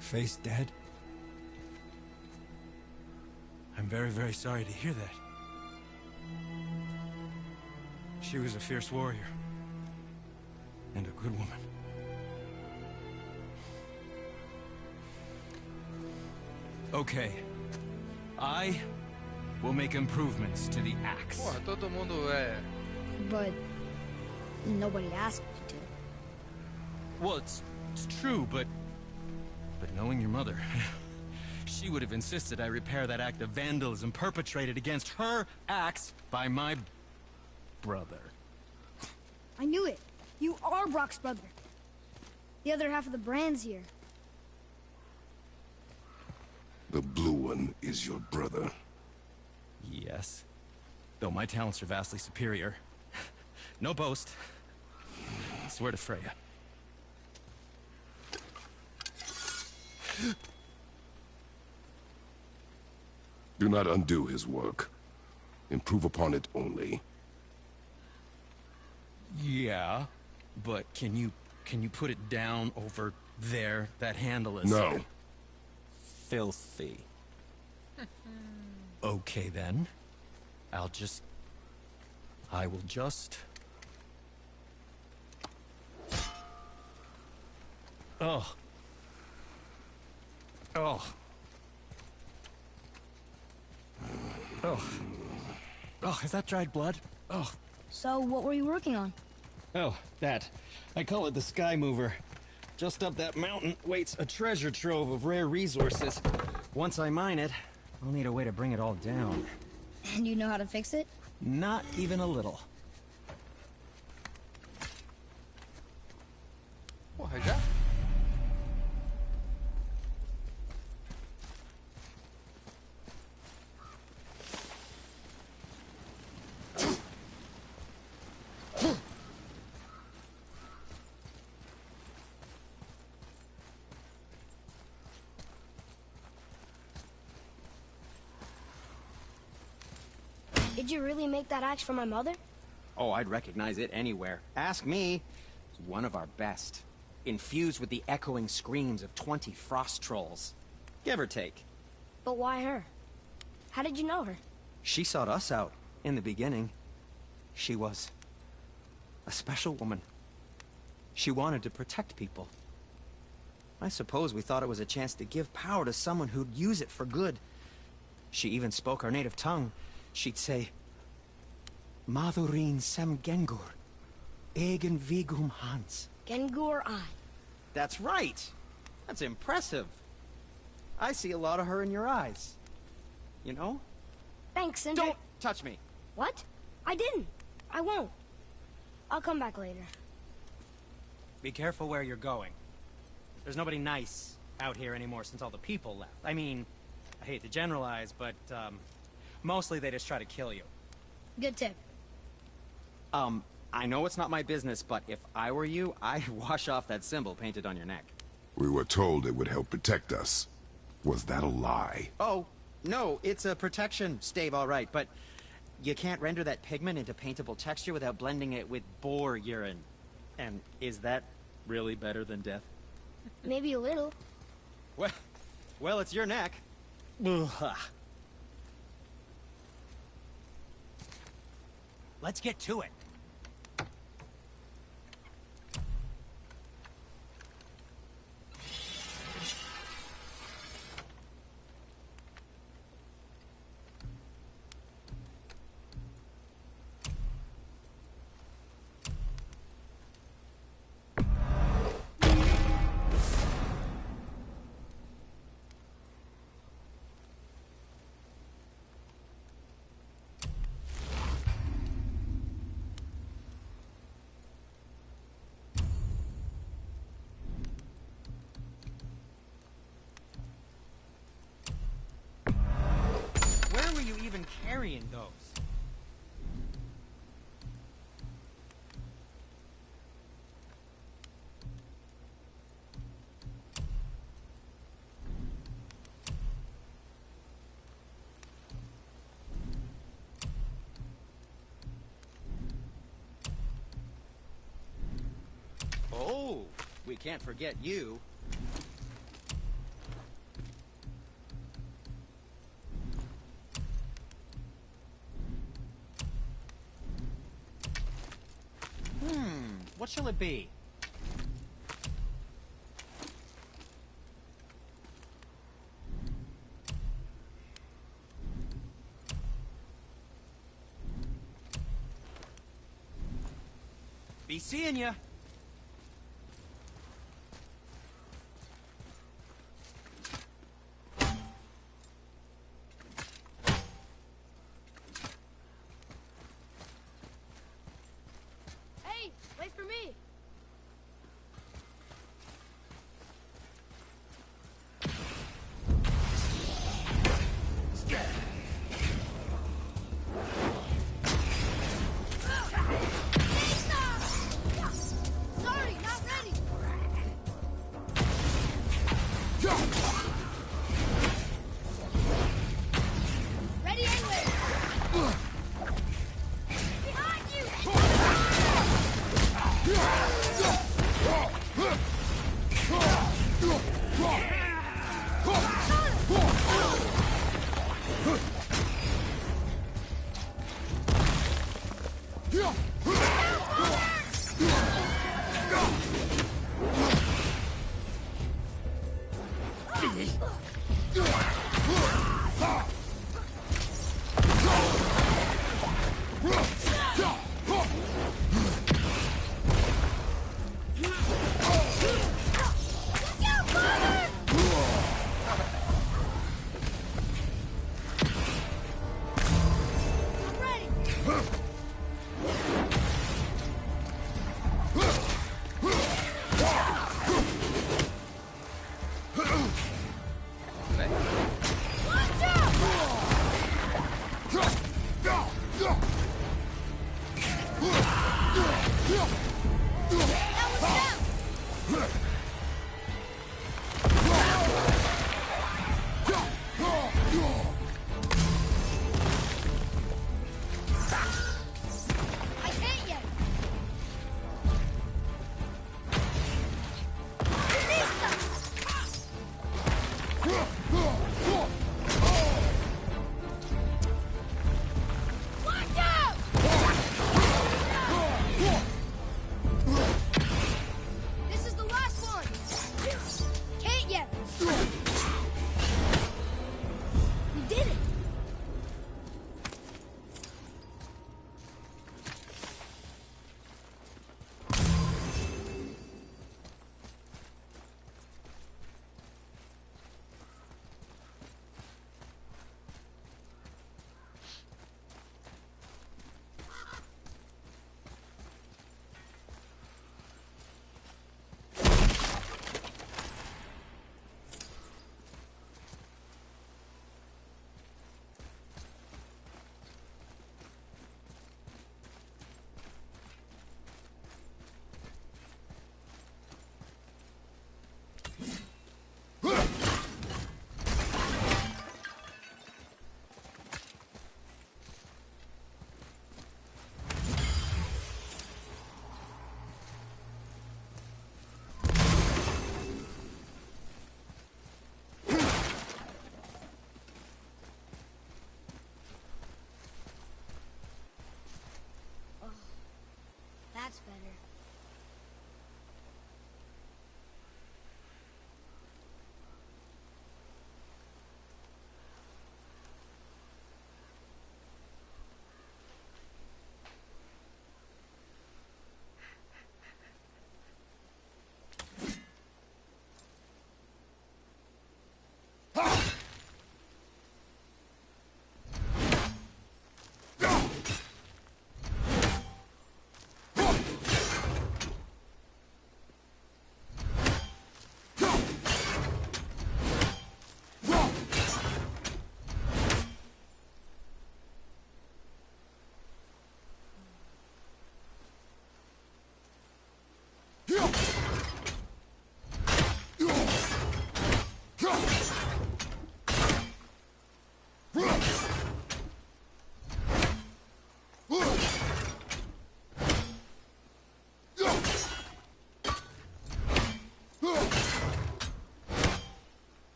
Face dead? I'm very, very sorry to hear that. She was a fierce warrior. And a good woman. Okay. I will make improvements to the axe. Porra, todo mundo But nobody asked you to. Well, it's true, but knowing your mother, she would have insisted I repair that act of vandalism perpetrated against her axe by my brother. I knew it. You are Brock's brother. The other half of the brand's here. The blue one is your brother. Yes. Though my talents are vastly superior. No boast. I swear to Freya. Do not undo his work. Improve upon it only. Yeah, but can you put it down over there? That handle is... No. Filthy. Okay, then. I will just... Oh. Oh. Oh. Oh, is that dried blood? Oh. So, what were you working on? Oh, that. I call it the Sky Mover. Just up that mountain waits a treasure trove of rare resources. Once I mine it, I'll need a way to bring it all down. And you know how to fix it? Not even a little. Porra, já? Did you really make that axe for my mother? Oh, I'd recognize it anywhere. Ask me. It's one of our best. Infused with the echoing screams of 20 frost trolls. Give or take. But why her? How did you know her? She sought us out in the beginning. She was a special woman. She wanted to protect people. I suppose we thought it was a chance to give power to someone who'd use it for good. She even spoke our native tongue. She'd say, Madurin sem Gengur, egen vigum Hans. Gengur I. That's right. That's impressive. I see a lot of her in your eyes. You know? Thanks, Cinder. Don't touch me. What? I didn't. I won't. I'll come back later. Be careful where you're going. There's nobody nice out here anymore since all the people left. I mean, I hate to generalize, but, mostly they just try to kill you. Good tip. I know it's not my business, but if I were you, I'd wash off that symbol painted on your neck. We were told it would help protect us. Was that a lie? Oh, no, it's a protection stave, all right, but you can't render that pigment into paintable texture without blending it with boar urine. And is that really better than death? Maybe a little. Well, it's your neck. Ugh. Let's get to it. saying goes. Oh, we can't forget you. What shall it be? Be seeing ya. Hey, wait for me. Sorry, not ready. Ready anyway. Behind you. I'm ready. Watch out! That was them. I can't yet. Watch out!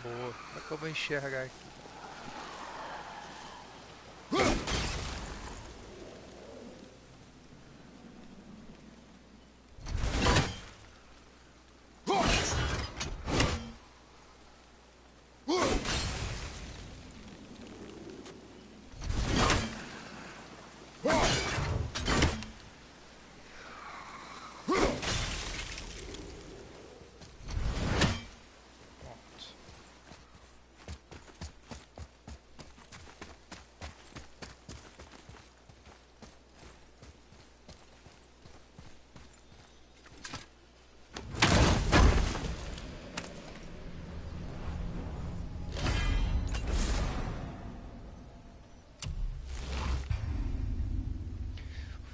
Boa. Como é que eu vou enxergar aqui?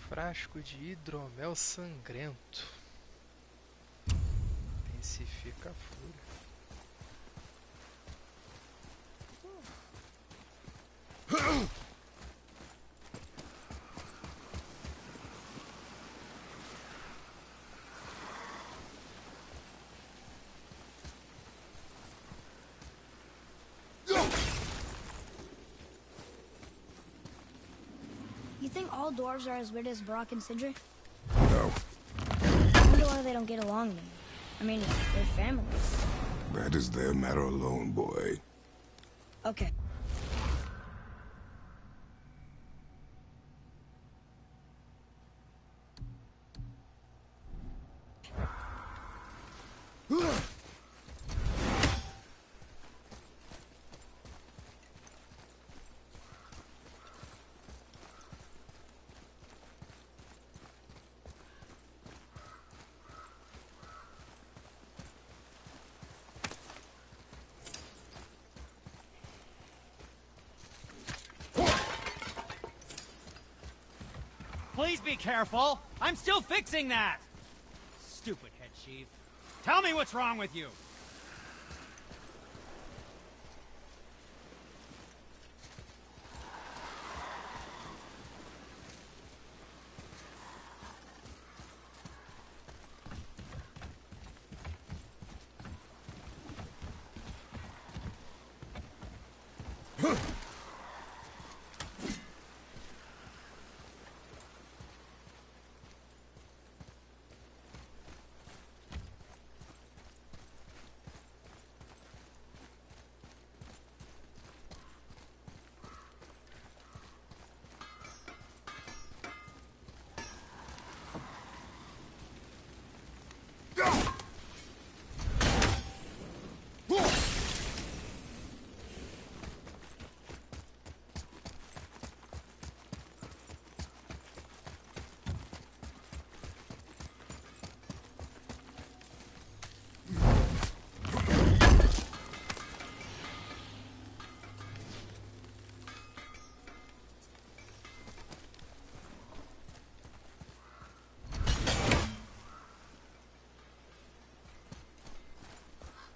Frasco de hidromel sangrento. Intensifica a fúria. You think all dwarves are as weird as Brock and Sidra? No, I wonder why they don't get along then. I mean, they're families. that is their matter alone, boy. Okay. Please be careful! I'm still fixing that! Stupid head chief. Tell me what's wrong with you!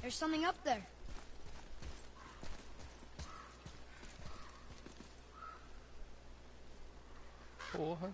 There's something up there. Porra.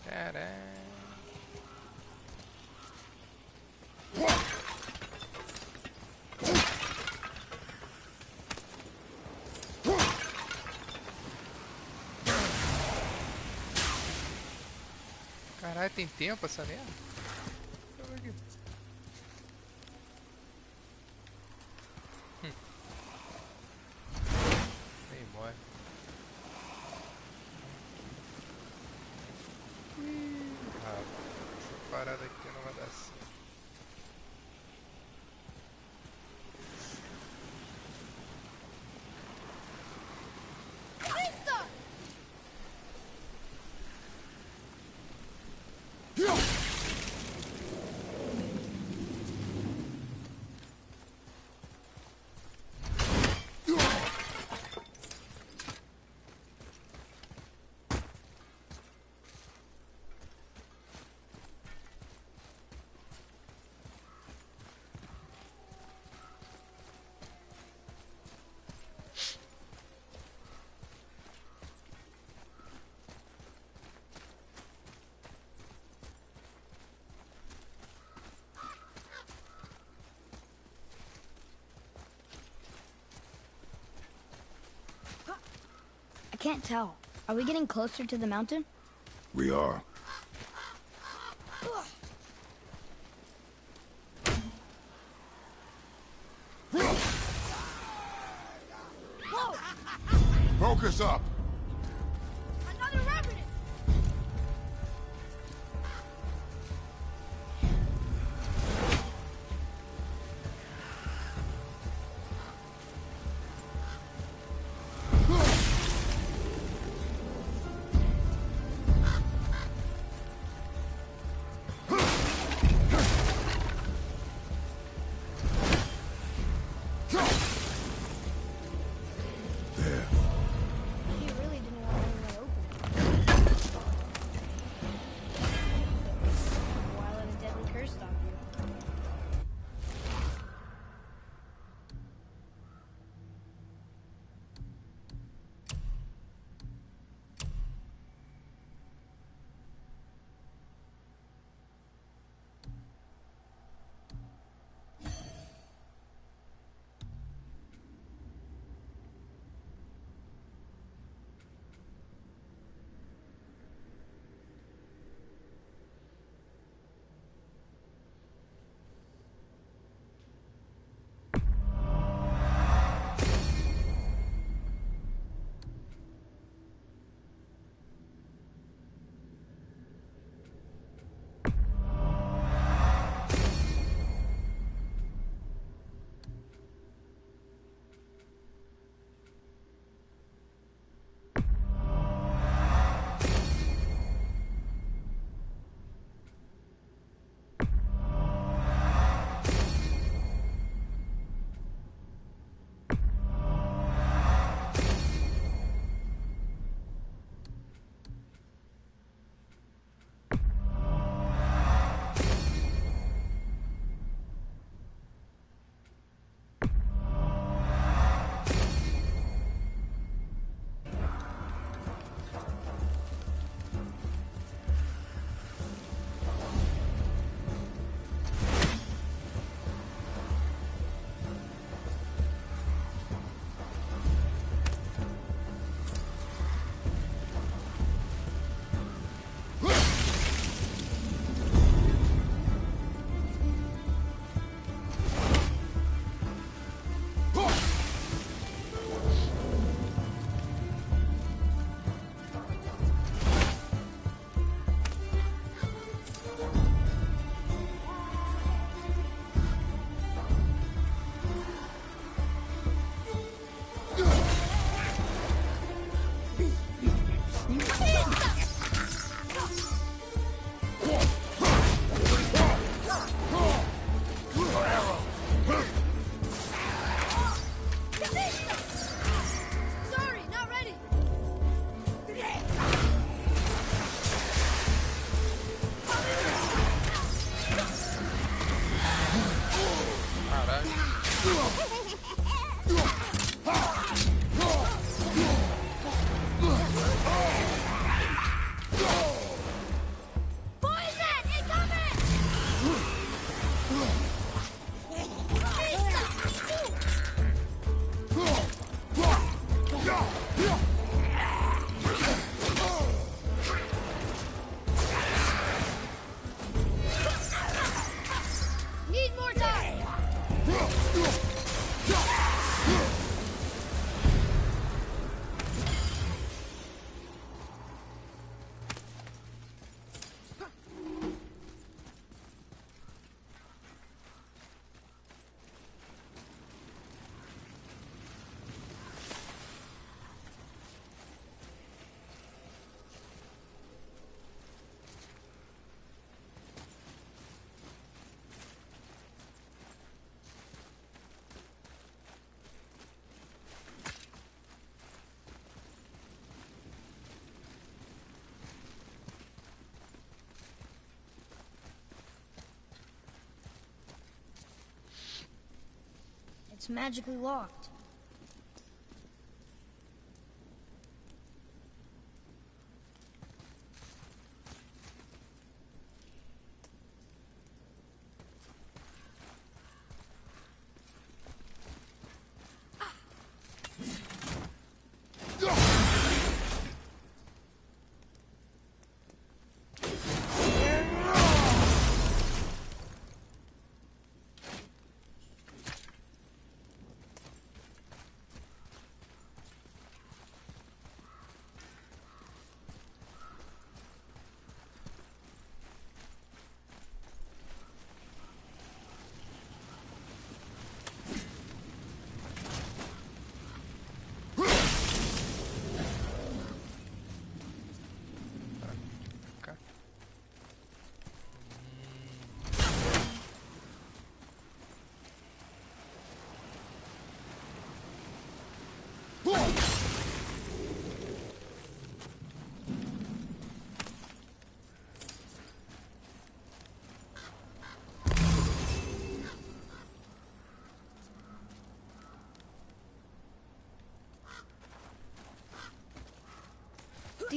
Caralho. Caralho, tem tempo essa merda? Deixa eu ver aqui. Nem morre. Rapaz, essa parada aqui não vai dar certo. can't tell. Are we getting closer to the mountain? We are. Whoa! Focus up! Another revenant! It's magically locked.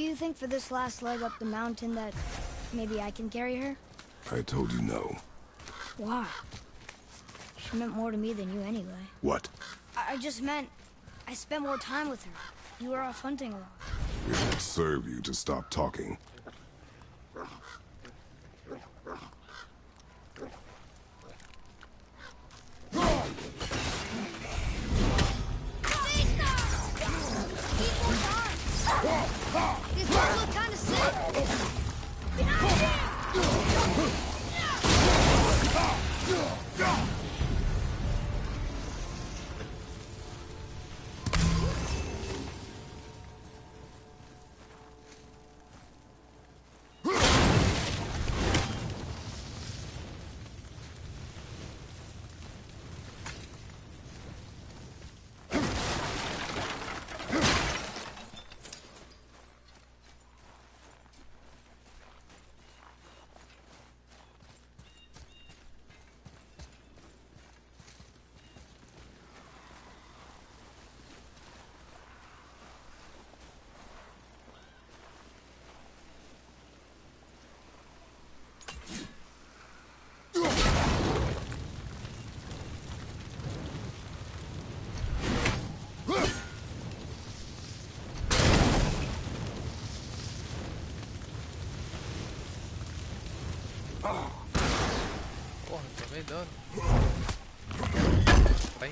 you think for this last leg up the mountain that maybe I can carry her? I told you no. Why? She meant more to me than you anyway. What? I just meant I spent more time with her. You were off hunting a lot. It would serve you to stop talking. These guys look kind of sick. Porra, tomei dano. Bem.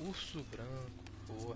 Urso branco, boa.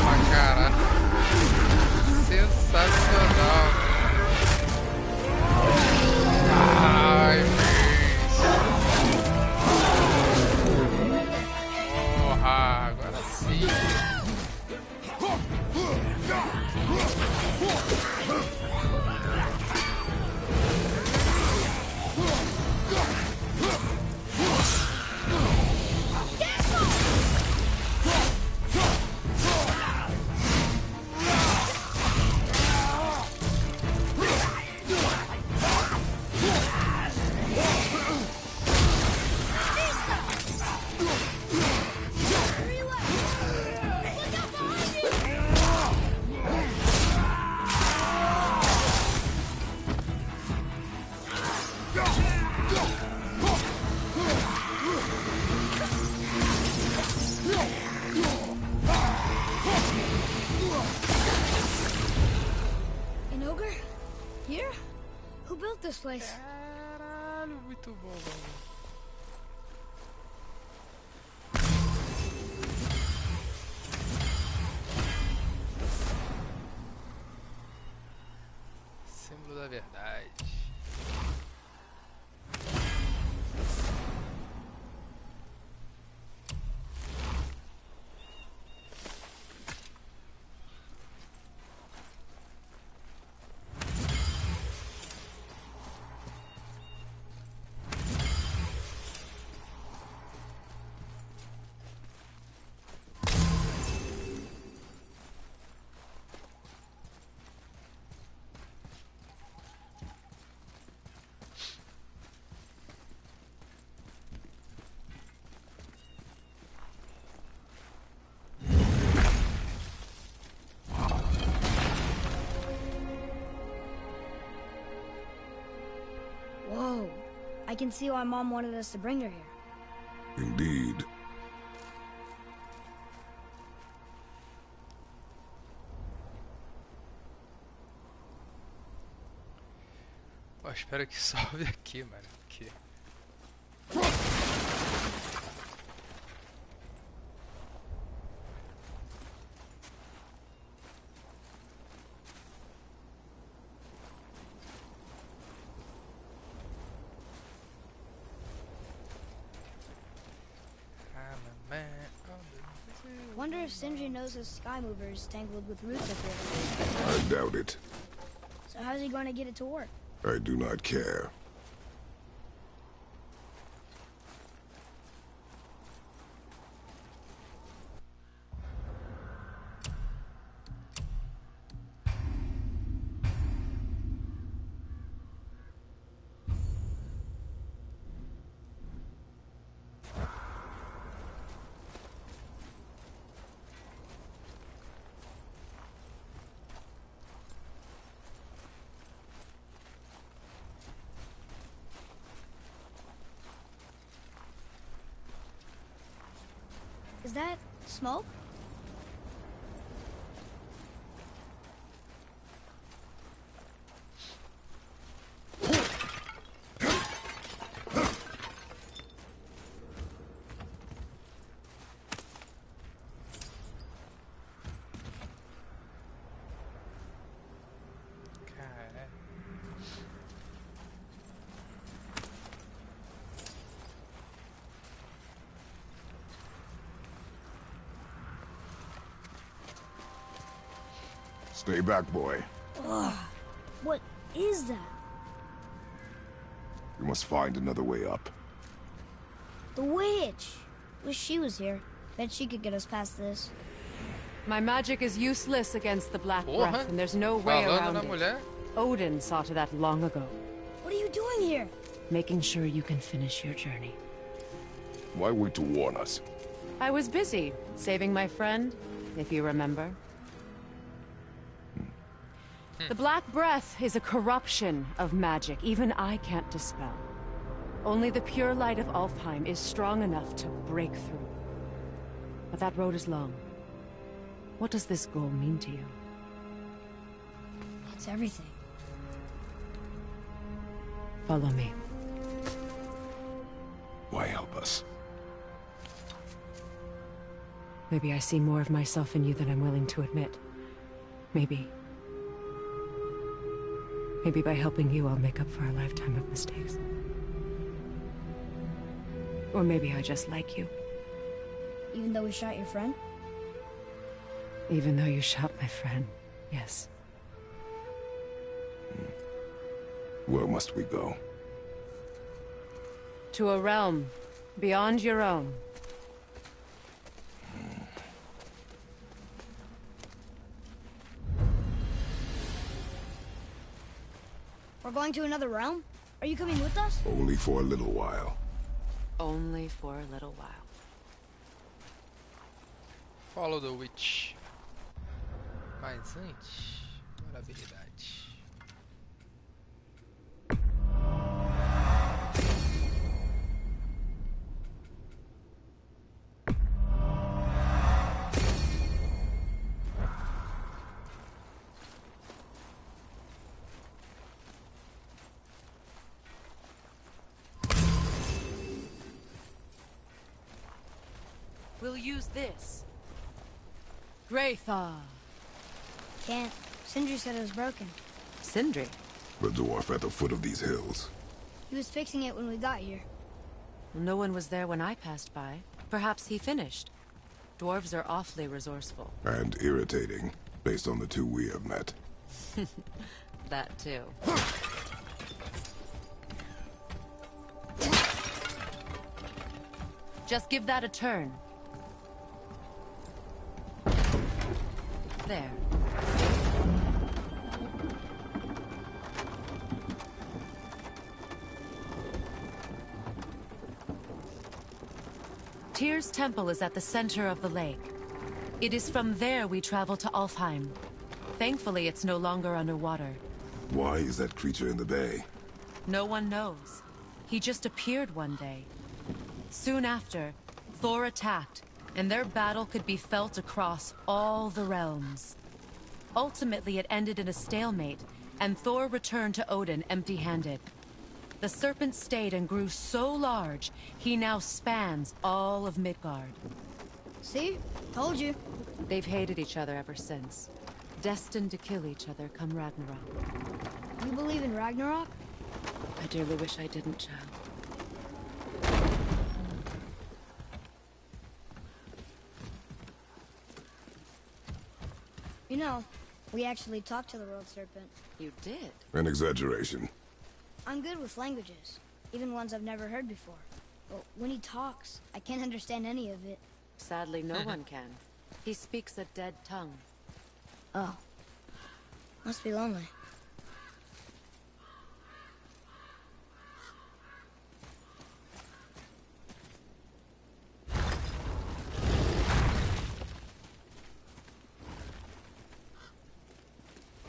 Mas, cara, sensacional. Ai, porra, agora sim. An ogre? Here? Who built this place? Caralho, muito bom, mano. Símbolo da verdade. Whoa. I can see why Mom wanted us to bring her here. Indeed. Pô, espero que salve aqui, mano. Aqui. Wonder if Sindri knows his sky mover is tangled with roots up here. I doubt it. So how's he going to get it to work? I do not care. Is that smoke? Stay back, boy. Ugh. What is that? We must find another way up. The witch! Wish she was here. Bet she could get us past this. My magic is useless against the Black Porra. Breath, and there's no way Falando around na it. mulher. Odin saw to that long ago. What are you doing here? Making sure you can finish your journey. Why wait to warn us? I was busy, saving my friend, if you remember. The Black Breath is a corruption of magic even I can't dispel. Only the pure light of Alfheim is strong enough to break through. But that road is long. What does this goal mean to you? It's everything. Follow me. Why help us? Maybe I see more of myself in you than I'm willing to admit. Maybe. Maybe by helping you, I'll make up for a lifetime of mistakes. Or maybe I just like you. Even though we shot your friend? Even though you shot my friend, yes. Where must we go? To a realm beyond your own. We're going to another realm? Are you coming with us? Only for a little while. Only for a little while. Follow the witch. Mas antes, bora habilidade. We'll use this. Graythaw. Can't. Sindri said it was broken. Sindri? The dwarf at the foot of these hills. He was fixing it when we got here. No one was there when I passed by. Perhaps he finished. Dwarves are awfully resourceful. And irritating, based on the two we have met. That too. Just give that a turn. There. Tyr's temple is at the center of the lake. It is from there we travel to Alfheim. Thankfully, it's no longer underwater. Why is that creature in the bay? No one knows. He just appeared one day. Soon after, Thor attacked, and their battle could be felt across all the realms. Ultimately, it ended in a stalemate, and Thor returned to Odin empty-handed. The serpent stayed and grew so large, he now spans all of Midgard. See? Told you. They've hated each other ever since. Destined to kill each other come Ragnarok. You believe in Ragnarok? I dearly wish I didn't, child. You know, we actually talked to the World Serpent. You did? An exaggeration. I'm good with languages, even ones I've never heard before. But when he talks, I can't understand any of it. Sadly, no one can. He speaks a dead tongue. Oh. Must be lonely.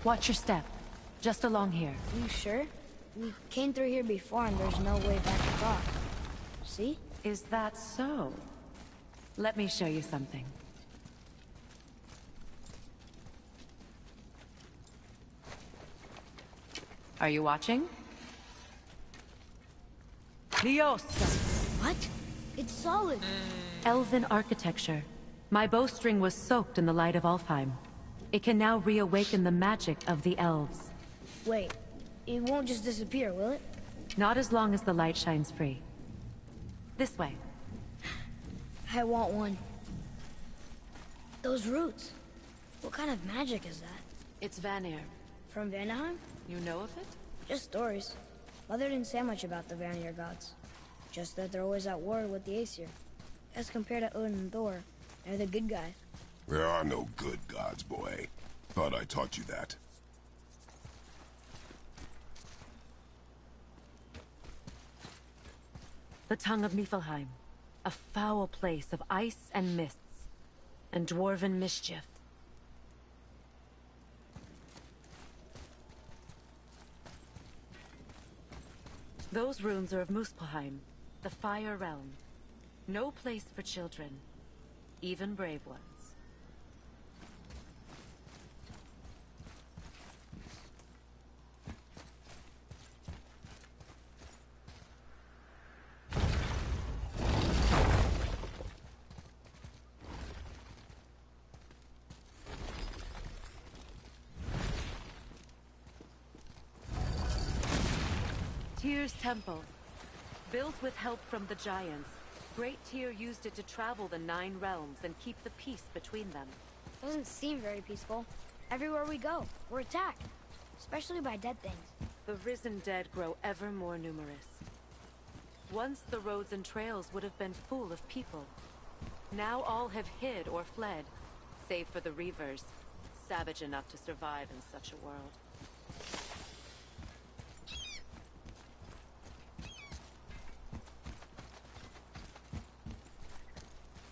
Watch your step. Just along here. You sure? We came through here before and there's no way back across. See? Is that so? Let me show you something. Are you watching? Liosa! What? It's solid. Elven architecture. My bowstring was soaked in the light of Alfheim. It can now reawaken the magic of the elves. Wait, it won't just disappear, will it? Not as long as the light shines free. This way. I want one. Those roots. What kind of magic is that? It's Vanir. From Vanaheim? You know of it? Just stories. Mother didn't say much about the Vanir gods. Just that they're always at war with the Aesir. As compared to Odin and Thor, they're the good guys. There are no good gods, boy. Thought I taught you that. The tongue of Niflheim. A foul place of ice and mists. And dwarven mischief. Those runes are of Muspelheim, the Fire Realm. No place for children, even brave ones. Tyr's temple. Built with help from the giants, Great Tyr used it to travel the 9 realms and keep the peace between them. Doesn't seem very peaceful. Everywhere we go, we're attacked. Especially by dead things. The risen dead grow ever more numerous. Once the roads and trails would have been full of people. Now all have hid or fled, save for the Reavers, savage enough to survive in such a world.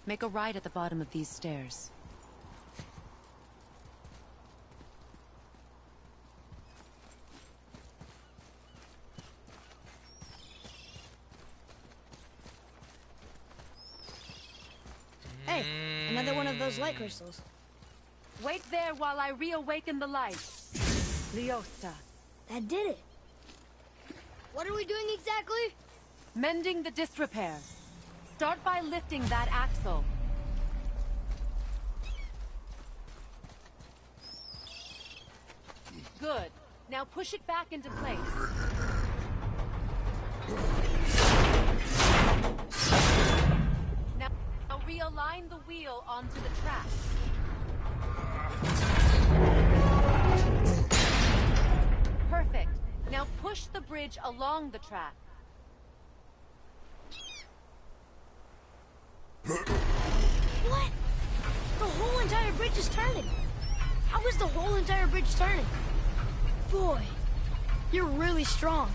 Make a right at the bottom of these stairs. Hey, another one of those light crystals. Wait there while I reawaken the light. Leosta. That did it. What are we doing exactly? Mending the disrepair. Start by lifting that axle. Good. Now push it back into place. Now realign the wheel onto the track. Perfect. Now push the bridge along the track. What? The whole entire bridge is turning. How is the whole entire bridge turning? Boy, you're really strong.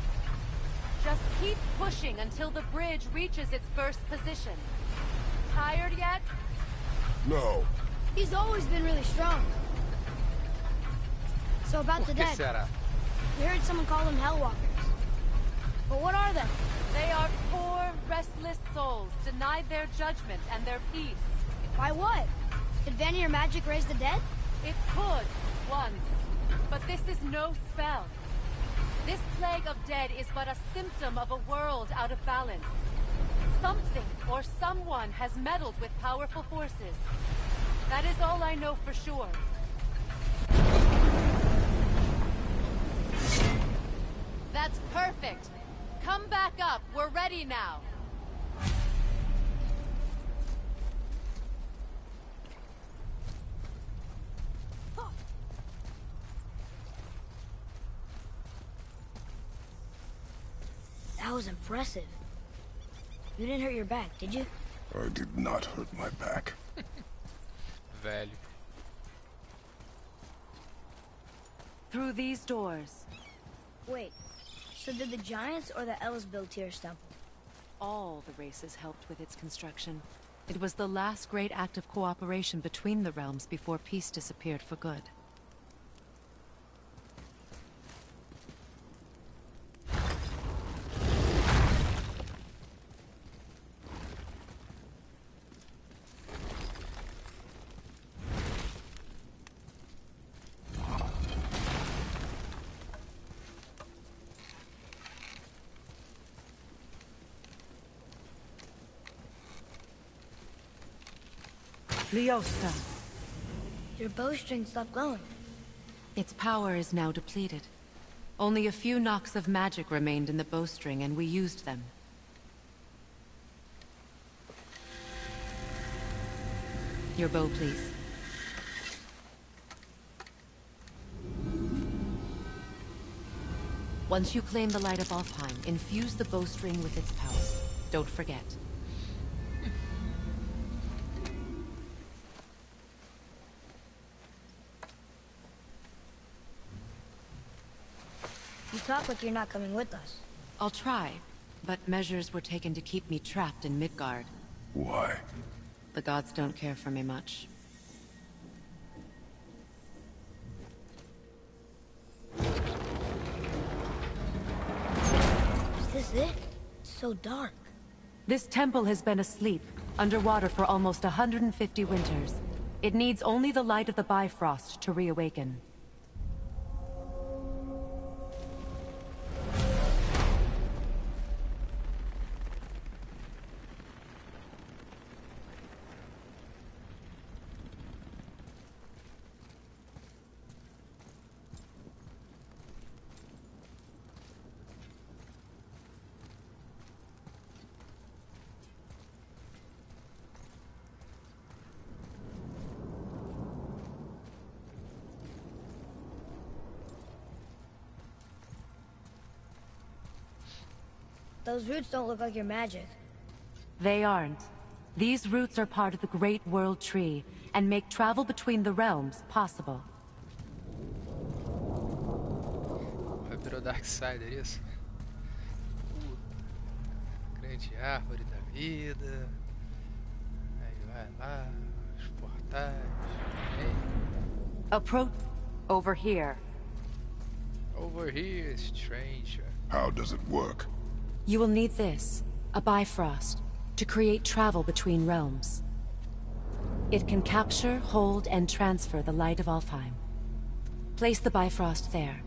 Just keep pushing until the bridge reaches its first position. Tired yet? No. He's always been really strong. So about Por the que dead, será? we heard someone call them Hellwalkers. But what are they? They are poor, restless souls, denied their judgment and their peace. By what? Could Vanir magic raise the dead? It could, once. But this is no spell. This plague of dead is but a symptom of a world out of balance. Something or someone has meddled with powerful forces. That is all I know for sure. That's perfect. Come back up. We're ready now. That was impressive. You didn't hurt your back, did you? I did not hurt my back. Velho. Through these doors. Wait, so did the Giants or the Elves build Tyr's temple? All the races helped with its construction. It was the last great act of cooperation between the realms before peace disappeared for good. Leosta. Your bowstring stopped glowing. Its power is now depleted. Only a few knocks of magic remained in the bowstring, and we used them. Your bow, please. Once you claim the Light of Alfheim, infuse the bowstring with its power. Don't forget. You talk like you're not coming with us. I'll try, but measures were taken to keep me trapped in Midgard. Why? The gods don't care for me much. Is this it? It's so dark. This temple has been asleep, underwater for almost 150 winters. It needs only the light of the Bifrost to reawaken. Those roots don't look like your magic. They aren't. These roots are part of the Great World Tree and make travel between the realms possible. Vai virou Darksider, isso? Grande árvore da vida. Aí vai lá, os portais. Hey. Approach over here. Over here, stranger. How does it work? You will need this, a Bifrost, to create travel between realms. It can capture, hold, and transfer the light of Alfheim. Place the Bifrost there.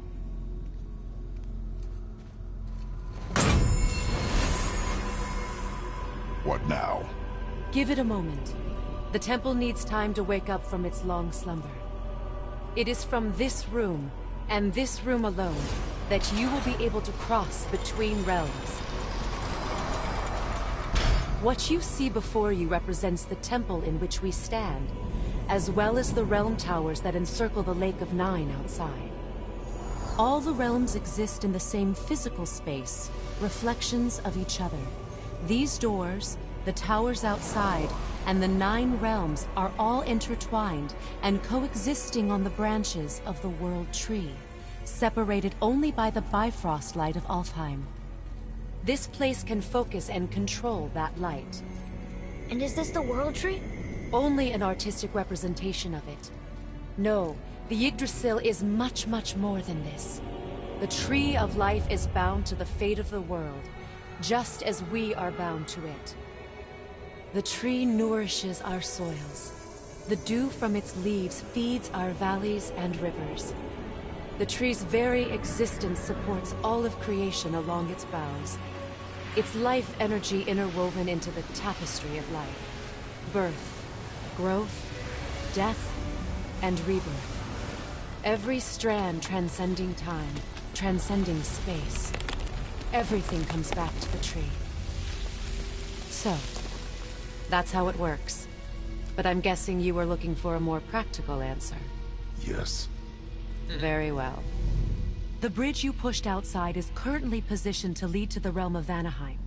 What now? Give it a moment. The temple needs time to wake up from its long slumber. It is from this room, and this room alone, that you will be able to cross between realms. What you see before you represents the temple in which we stand, as well as the realm towers that encircle the Lake of Nine outside. All the realms exist in the same physical space, reflections of each other. These doors, the towers outside, and the 9 realms are all intertwined and coexisting on the branches of the World Tree, separated only by the Bifrost light of Alfheim. This place can focus and control that light. And is this the World Tree? Only an artistic representation of it. No, the Yggdrasil is much, much more than this. The Tree of Life is bound to the fate of the world, just as we are bound to it. The tree nourishes our soils. The dew from its leaves feeds our valleys and rivers. The tree's very existence supports all of creation along its boughs. Its life energy interwoven into the tapestry of life. Birth, growth, death, and rebirth. Every strand transcending time, transcending space. Everything comes back to the tree. So, that's how it works. But I'm guessing you were looking for a more practical answer. Yes. Very well. The bridge you pushed outside is currently positioned to lead to the realm of Vanaheim.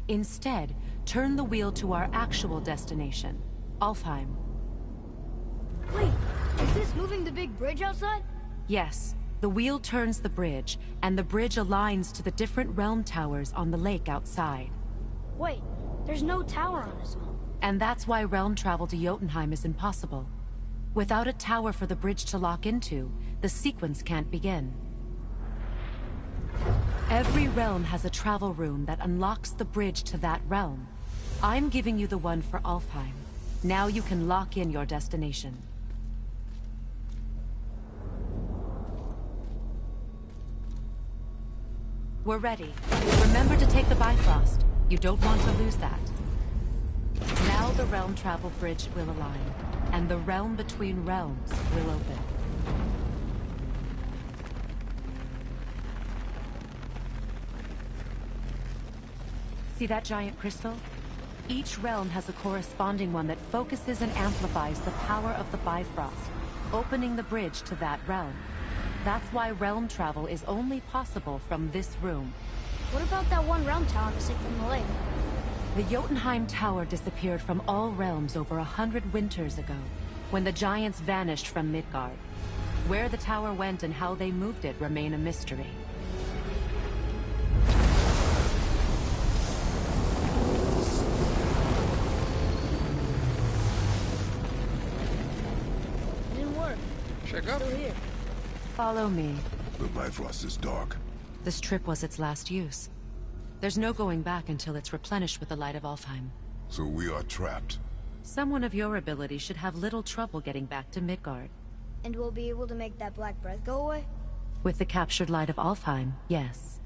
Instead, turn the wheel to our actual destination, Alfheim. Wait, is this moving the big bridge outside? Yes, the wheel turns the bridge, and the bridge aligns to the different realm towers on the lake outside. Wait, there's no tower on this one. And that's why realm travel to Jotunheim is impossible. Without a tower for the bridge to lock into, the sequence can't begin. Every realm has a travel room that unlocks the bridge to that realm. I'm giving you the one for Alfheim. Now you can lock in your destination. We're ready. Remember to take the Bifrost. You don't want to lose that. Now the realm travel bridge will align, and the realm between realms will open. See that giant crystal? Each realm has a corresponding one that focuses and amplifies the power of the Bifrost, opening the bridge to that realm. That's why realm travel is only possible from this room. What about that one realm tower missing from the lake? The Jotunheim Tower disappeared from all realms over 100 winters ago, when the giants vanished from Midgard. Where the tower went and how they moved it remain a mystery. It didn't work. Check up. Still here. Follow me. The Bifrost is dark. This trip was its last use. There's no going back until it's replenished with the light of Alfheim. So we are trapped. Someone of your ability should have little trouble getting back to Midgard. And we'll be able to make that black breath go away? With the captured light of Alfheim, yes.